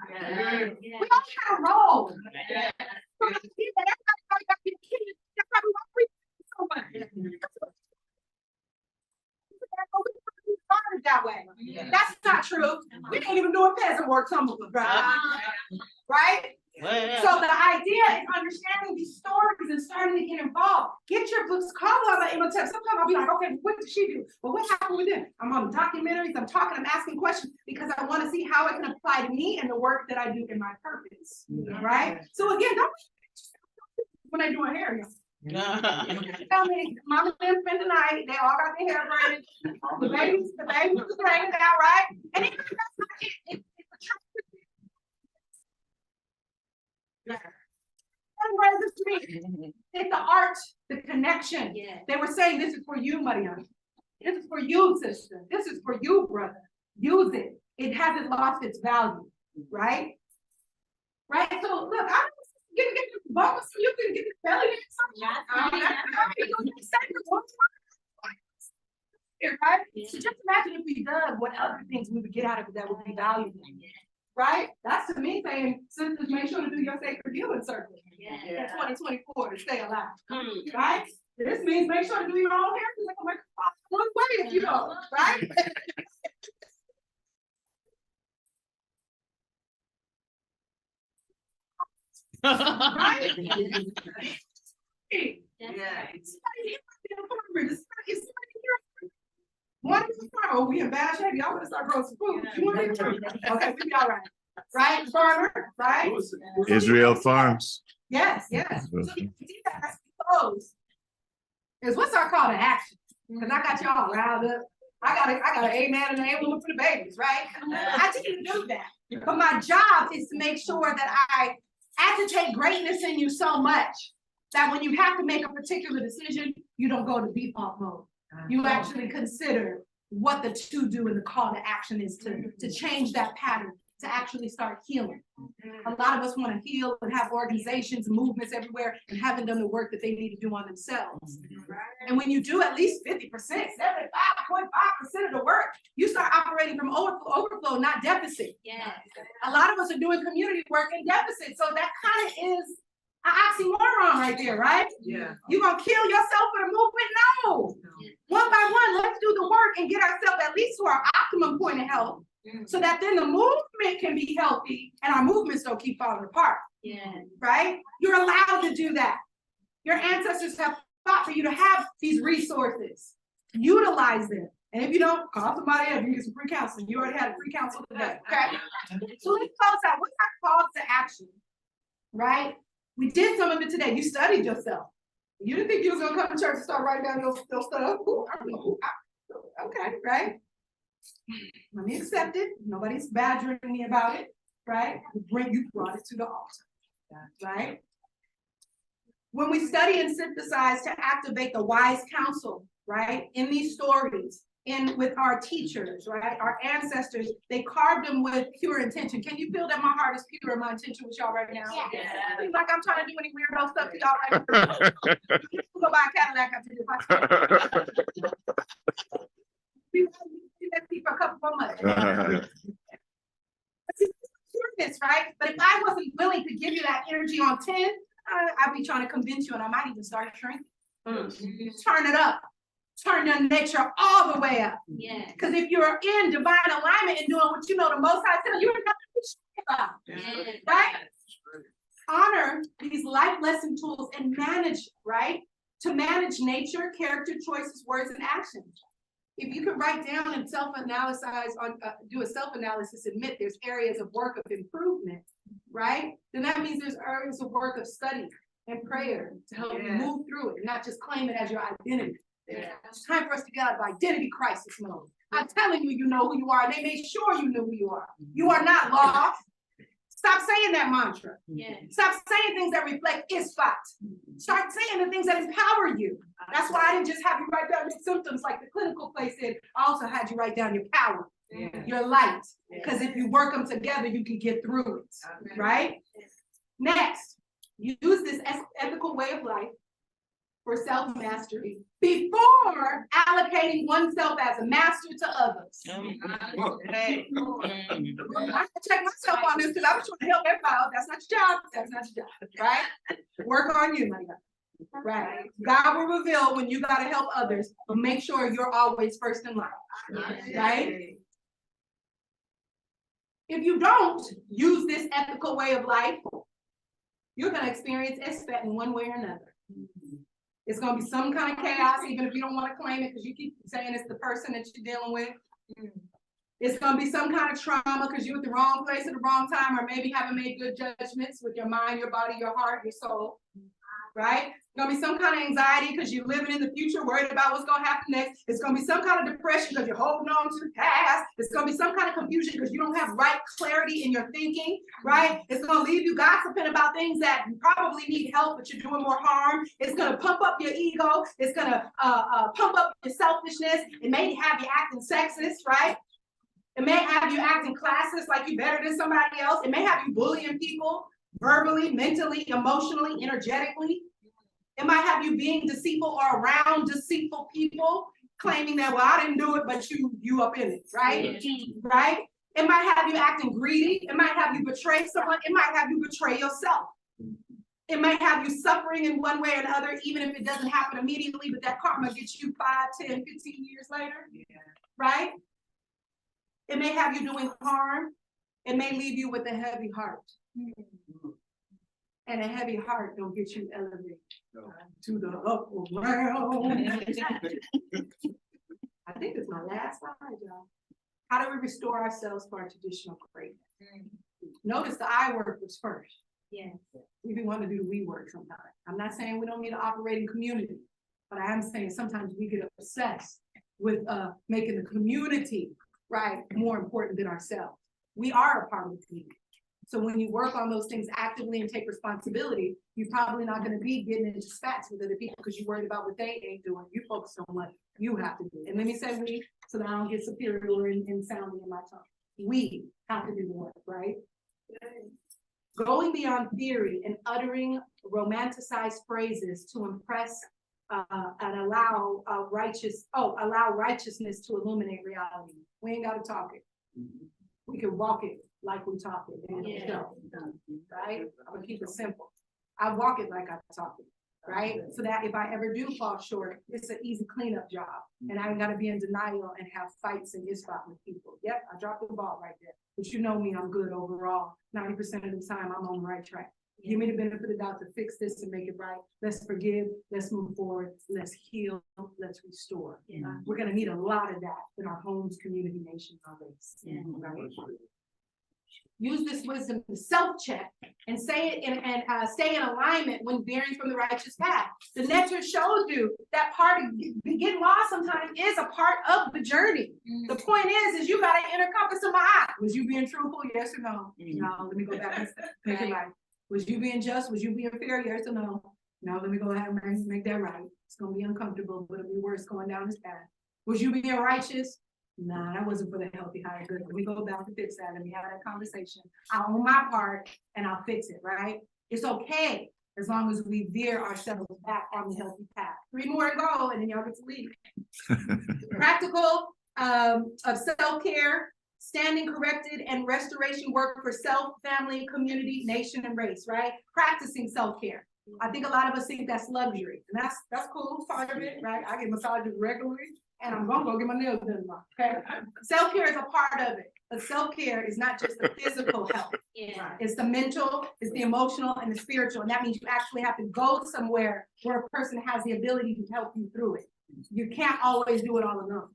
We all had a role. That way. That's not true. We ain't even doing peasant work, some of us, right? So the idea is understanding these stories and starting to get involved. Get your books, call up an Imhotep. Sometimes I'll be like, okay, what did she do? Well, what happened with them? I'm on documentaries, I'm talking, I'm asking questions because I want to see how it can apply to me and the work that I do in my purpose. Right? So again, don't when I do a hair, tell me, mama and them spend the night, they all got their hair braided. The babies was braided out, right? And even if that's not it, it's a truth. It's the art, the connection. They were saying this is for you, Mariana. This is for you, sister. This is for you, brother. Use it. It hasn't lost its value, right? Right? So look, I'm you can get the bonus, you can get the belly right? So just imagine if we done what other things we would get out of it that would be valuable. Right? That's to me saying, sisters, make sure to do your sacred healing circle in 2024 to stay alive. Right? This means make sure to do your own hair because they can make a one way if you don't, right? Right? Oh, we in bad shape. Y'all better start growing some food. Okay, we be all right. Right? Farmer, right? Israel Farms. Yes. So you see that I suppose is what's our call to action? Because I got y'all riled up. I got an amen and an amen for the babies, right? I didn't do that. But my job is to make sure that I agitate greatness in you so much that when you have to make a particular decision, you don't go to default mode. You actually consider what the to do and the call to action is to change that pattern, to actually start healing. A lot of us want to heal and have organizations, movements everywhere, and haven't done the work that they need to do on themselves. And when you do at least 50%, 75.5% of the work, you start operating from overflow, not deficit. A lot of us are doing community work in deficit. So that kind of is an oxymoron right there, right? Yeah. You gonna kill yourself for the movement? No. One by one, let's do the work and get ourselves at least to our optimum point of health so that then the movement can be healthy and our movements don't keep falling apart. Yeah. right? You're allowed to do that. Your ancestors have fought for you to have these resources. Utilize them. And if you don't, call somebody else, you get some free counseling. You already had a free counsel today, okay? So let's close out. What's our call to action? Right? We did some of it today. You studied yourself. You didn't think you was gonna come to church and start writing down your stuff. Ooh, okay, right? Let me accept it. Nobody's badgering me about it, right? You brought it to the altar, right? When we study and synthesize to activate the wise counsel, right? In these stories, with our teachers, right? Our ancestors, they carved them with pure intention. Can you feel that my heart is pure and my intention with y'all right now? Yeah. Seems like I'm trying to do any weirdo stuff to y'all right now. You can go buy a Cadillac after this. We let people for a couple more months. Pureness, right? But if I wasn't willing to give you that energy on 10, I'd be trying to convince you and I might even start shrinking. Turn it up. Turn your nature all the way up. Yeah. Because if you're in divine alignment and doing what you know the Most High said, you're not about, Yeah. right? Honor these life lesson tools and manage, right? To manage nature, character, choices, words, and actions. If you can write down and self-analyze on, do a self-analysis, admit there's areas of work of improvement, right? Then that means there's areas of work of study and prayer to help you move through it, and not just claim it as your identity. It's time for us to get out of identity crisis mode. I'm telling you, you know who you are, and they made sure you knew who you are. You are not lost. Stop saying that mantra. Yeah. Stop saying things that reflect ispat. Start saying the things that empower you. That's why I didn't just have you write down your symptoms like the clinical place did. I also had you write down your power, your light. Because if you work them together, you can get through it, right? Next, use this ethical way of life for self-mastery before allocating oneself as a master to others. I have to check myself on this because I was trying to help everybody else. That's not your job. That's not your job, right? Work on you, my God. Right? God will reveal when you got to help others, but make sure you're always first in line, right? If you don't use this ethical way of life, you're going to experience Espet in one way or another. It's going to be some kind of chaos, even if you don't want to claim it because you keep saying it's the person that you're dealing with. It's going to be some kind of trauma because you're at the wrong place at the wrong time, or maybe haven't made good judgments with your mind, your body, your heart, your soul, right? It's going to be some kind of anxiety because you're living in the future, worried about what's going to happen next. It's going to be some kind of depression because you're holding on to the past. It's going to be some kind of confusion because you don't have right clarity in your thinking, right? It's going to leave you gossiping about things that you probably need help, but you're doing more harm. It's going to pump up your ego. It's going to pump up your selfishness. It may have you acting sexist, right? It may have you acting classist, like you're better than somebody else. It may have you bullying people verbally, mentally, emotionally, energetically. It might have you being deceitful or around deceitful people, claiming that, well, I didn't do it, but you up in it, right? Right? It might have you acting greedy. It might have you betray someone. It might have you betray yourself. It might have you suffering in one way or another, even if it doesn't happen immediately, but that karma gets you 5, 10, 15 years later, right? It may have you doing harm. It may leave you with a heavy heart. And a heavy heart don't get you elevated to the upper realm. I think it's my last slide, y'all. How do we restore ourselves to our traditional greatness? Notice the I work was first. Yes. We want to do the we work sometimes. I'm not saying we don't need to operate in community, but I am saying sometimes we get obsessed with making the community, right, more important than ourselves. We are a part of the community. So when you work on those things actively and take responsibility, you're probably not going to be getting into spats with other people because you're worried about what they ain't doing. You focus on what you have to do. And let me say we, so that I don't get superior in sounding in my tongue. We have to do the work, right? Going beyond theory and uttering romanticized phrases to impress and allow righteousness to illuminate reality. We ain't got to talk it. We can walk it like we talk it. Right? I'm gonna keep it simple. I walk it like I talk it. Right? So that if I ever do fall short, it's an easy cleanup job. And I ain't gotta be in denial and have fights in this spot with people. Yep, I dropped the ball right there. But you know me, I'm good overall. 90% of the time I'm on the right track. Give me the benefit of the doubt to fix this and make it right. Let's forgive, let's move forward, let's heal, let's restore. We're gonna need a lot of that in our homes, community, nation, our race. Right? Use this wisdom to self-check and say it and stay in alignment when veering from the righteous path. The nectar shows you that part of getting lost sometimes is a part of the journey. The point is you got to inner compass of Maat. Was you being truthful? Yes or no? No, let me go back and make it right. Was you being just? Was you being fair? Yes or no? No, let me go ahead and make that right. It's gonna be uncomfortable, but it'll be worse going down this path. Was you being righteous? Nah, that wasn't for the healthy, higher good. Let me go back and fix that. Let me have that conversation. I'll own my part and I'll fix it, right? It's okay as long as we veer ourselves back on the healthy path. 3 more to go and then y'all get to leave. Practical of self-care, standing corrected and restoration work for self, family, community, nation, and race, right? Practicing self-care. I think a lot of us think that's luxury, and that's cool, part of it, right? I get massages regularly. And I'm gonna go get my nails done tomorrow, okay? Self-care is a part of it, but self-care is not just the physical health. It's the mental, it's the emotional, and the spiritual, and that means you actually have to go somewhere where a person has the ability to help you through it. You can't always do it all alone.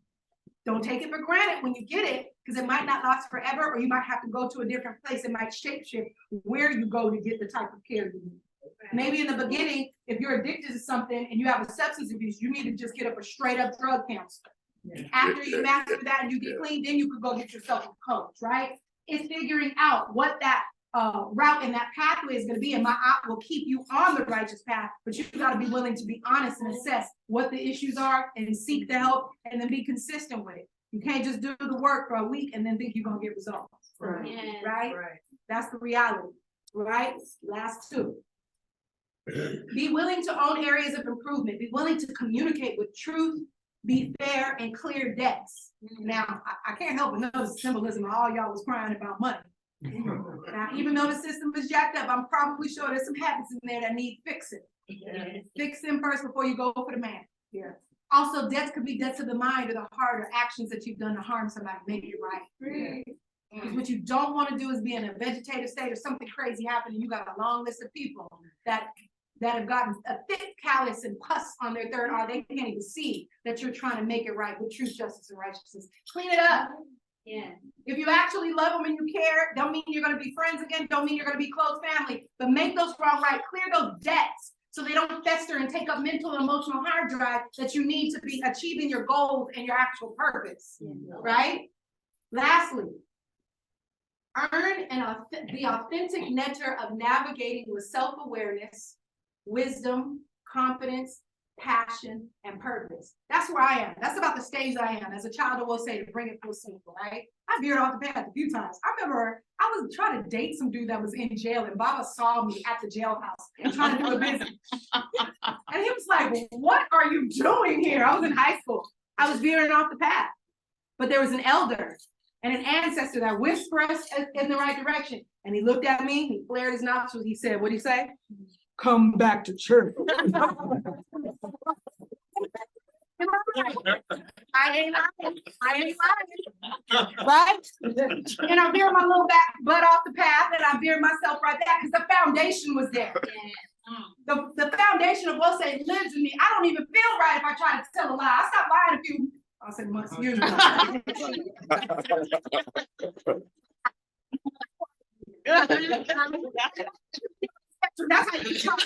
Don't take it for granted when you get it, because it might not last forever, or you might have to go to a different place. It might shapeshift where you go to get the type of care you need. Maybe in the beginning, if you're addicted to something and you have a substance abuse, you need to just get up a straight up drug counselor. After you master that and you get clean, then you could go get yourself a coach, right? It's figuring out what that route and that pathway is gonna be, and Maat will keep you on the righteous path, but you gotta be willing to be honest and assess what the issues are and seek the help and then be consistent with it. You can't just do the work for a week and then think you're gonna get results, right? That's the reality, right? Last 2. Be willing to own areas of improvement. Be willing to communicate with truth, be fair, and clear debts. Now, I can't help but notice the symbolism of all y'all was crying about money. Now, even though the system is jacked up, I'm probably sure there's some habits in there that need fixing. Fix them first before you go for the man. Also, debts could be debts of the mind or the heart or actions that you've done to harm somebody. Make it right. Because what you don't want to do is be in a vegetative state or something crazy happened and you got a long list of people that have gotten a thick callus and pus on their third eye. They can't even see that you're trying to make it right with truth, justice, and righteousness. Clean it up. If you actually love them and you care, don't mean you're going to be friends again. Don't mean you're going to be close family. But make those wrong right. Clear those debts so they don't fester and take up mental and emotional hard drive that you need to be achieving your goals and your actual purpose. Right? Lastly, earn the authentic nectar of navigating with self-awareness, wisdom, confidence, passion, and purpose. That's where I am. That's about the stage I am. As a child, I will say to bring it full circle, right? I veered off the path a few times. I remember I was trying to date some dude that was in jail, and Baba saw me at the jailhouse trying to do a business. And he was like, what are you doing here? I was in high school. I was veering off the path. But there was an elder and an ancestor that whispered us in the right direction. And he looked at me, he flared his nostrils, he said, what'd he say? Come back to church. I ain't lying, right? And I veered my little butt off the path, and I veered myself right back because the foundation was there. The foundation of what say lives in me. I don't even feel right if I try to tell a lie. I stopped lying a few, I'll say months, years ago. That's how you try.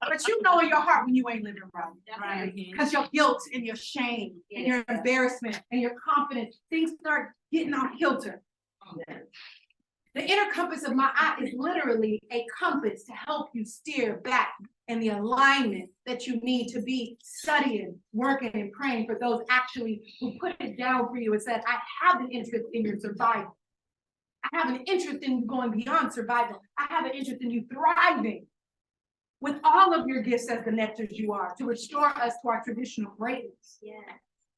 But you know in your heart when you ain't living right? Because your guilt and your shame and your embarrassment and your confidence, things start getting off kilter. The inner compass of Maat is literally a compass to help you steer back in the alignment that you need to be studying, working, and praying for those actually who put it down for you and said, I have an interest in your survival. I have an interest in you going beyond survival. I have an interest in you thriving with all of your gifts as the nectars you are to restore us to our traditional greatness.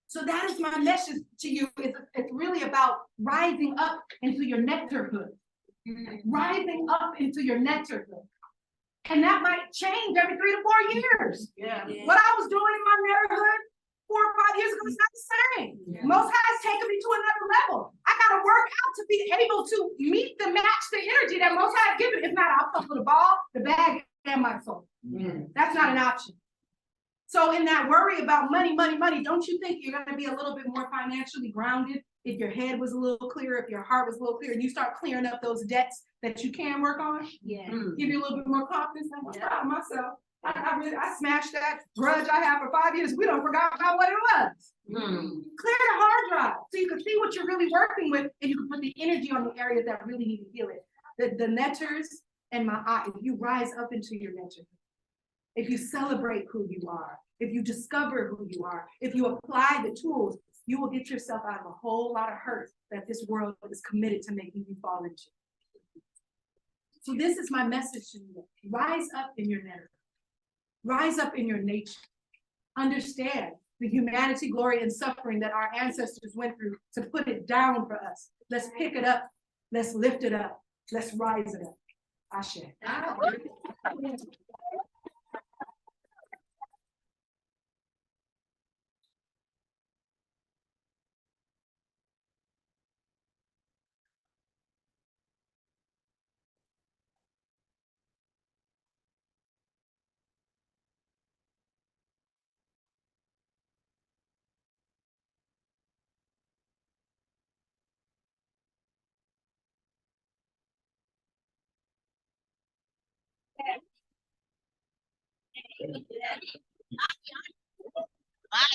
So that is my message to you. It's really about rising up into your nectarhood. Rising up into your nectarhood. And that might change every 3 to 4 years. What I was doing in my neighborhood 4 or 5 years ago, it's not the same. Most High's taken me to another level. I gotta work out to be able to meet the match the energy that Most High has given. If not, I'll come for the ball, the bag, and my soul. That's not an option. So in that worry about money, don't you think you're gonna be a little bit more financially grounded if your head was a little clearer, if your heart was a little clearer, and you start clearing up those debts that you can work on? Yeah. Give you a little bit more confidence. I'm proud of myself. I smashed that grudge I had for 5 years. We don't forgot about what it was. Clear the hard drive so you can see what you're really working with, and you can put the energy on the areas that really need to heal it. The netters and my eye, if you rise up into your netter, if you celebrate who you are, if you discover who you are, if you apply the tools, you will get yourself out of a whole lot of hurt that this world is committed to making you fall into. So this is my message to you. Rise up in your netter. Rise up in your nature. Understand the humanity, glory, and suffering that our ancestors went through to put it down for us. Let's pick it up. Let's lift it up. Let's rise it up. Ashe.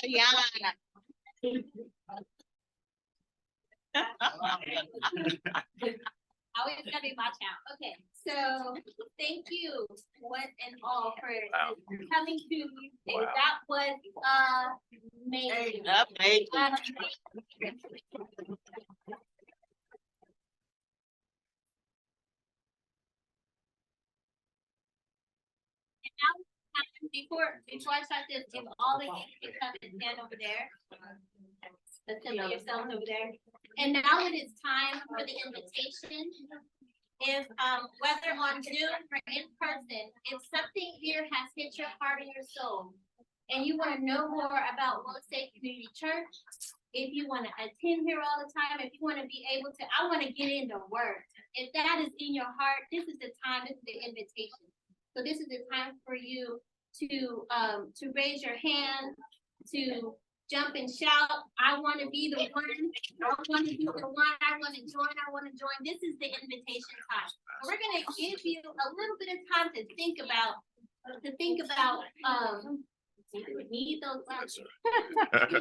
Mariana. Always gotta be my child. Okay, so thank you one and all for coming to me. That was amazing. Before I start this, if all of you can come and stand over there. Assemble yourselves over there. And now it is time for the invitation. If whether on Zoom or in person, if something here has hit your heart and your soul, and you want to know more about Will State Community Church, if you want to attend here all the time, if you want to be able to, I want to get into word. If that is in your heart, this is the time, this is the invitation. So this is the time for you to raise your hand, to jump and shout. I want to be the one. I want to be the one. I want to join. I want to join. This is the invitation time. We're going to give you a little bit of time to think about. We need those words. To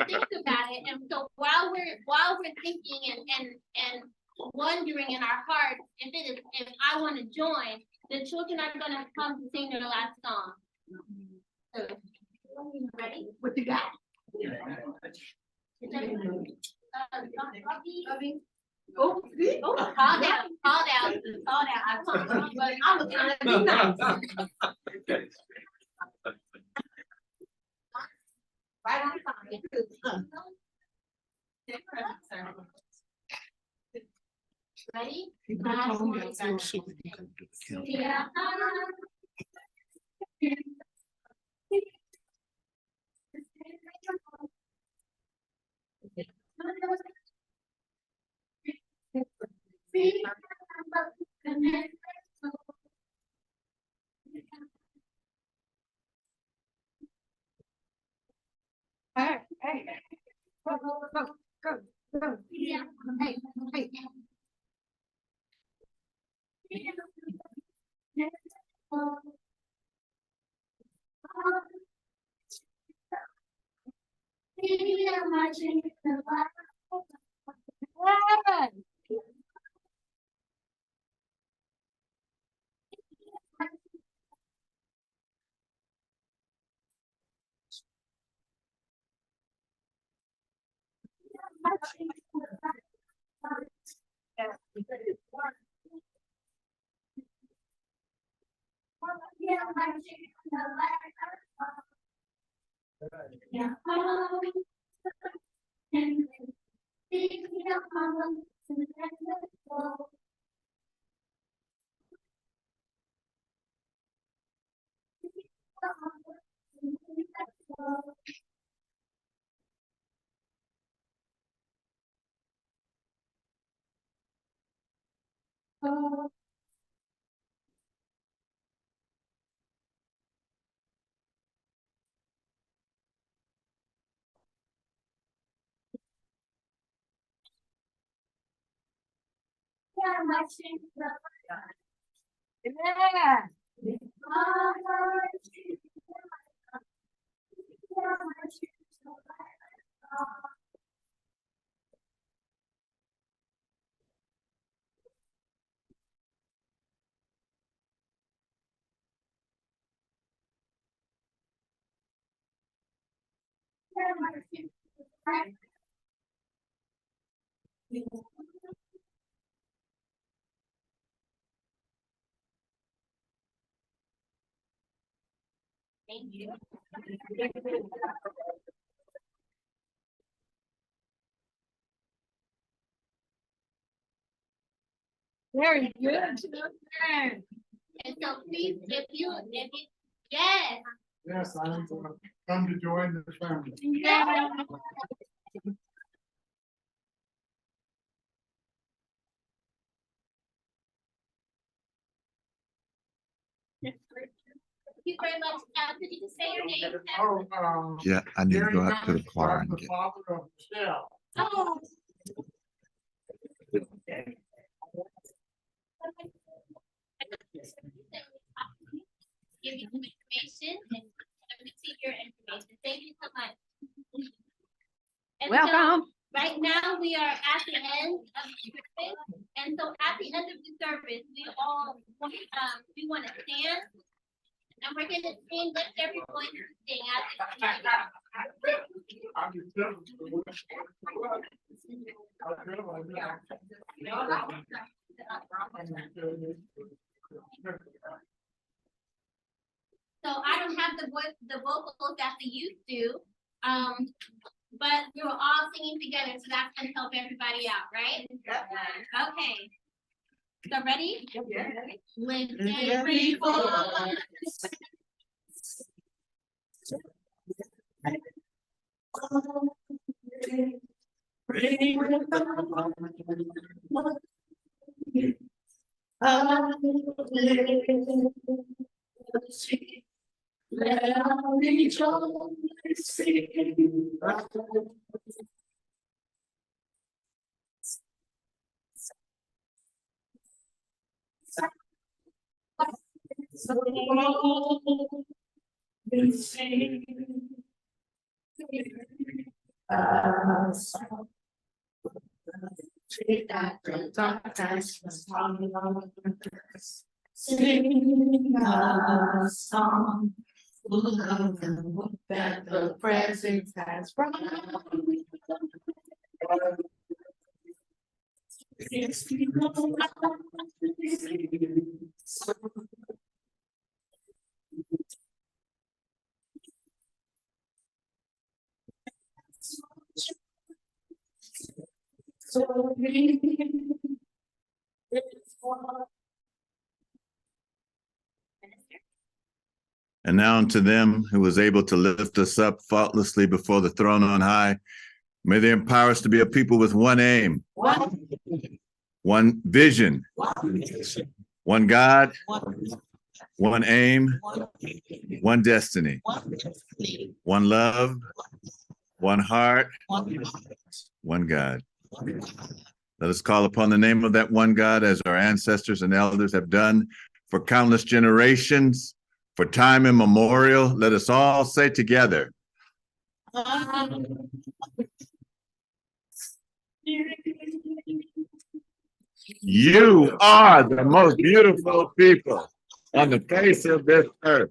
think about it. And so while we're thinking and wondering in our hearts if I want to join, the children are going to come to sing their last song. So, ready? What you got? Oh, calm down. I was trying to be nice. Right on time. Ready? Yeah. Hey, go. Yeah. Hey. Thank you. Very good, children. And so please, if you, yes. Yes, I'm come to join the family. Yeah. Thank you very much. Could you just say your name? Oh, Yeah, I need to Gary go out to the Cummings, choir I'm and the get. father of Michelle. Oh. Give you some information and receive your information. Thank you so much. And so, Welcome. right now, we are at the end of the service, and so at the end of the service, we want to stand, and we're going to sing with everyone to sing So I don't have the vocals that the youth do, but we're all singing together, so that's gonna help everybody out, right? Okay. So ready? With every voice. Sing a song that the presence has brought. And now unto them who was able to lift us up faultlessly before the throne on high, may they empower us to be a people with one aim, one vision, one God, one aim, one destiny, one love, one heart, one God. Let us call upon the name of that one God as our ancestors and elders have done for countless generations, for time immemorial. Let us all say together. You are the most beautiful people on the face of this earth.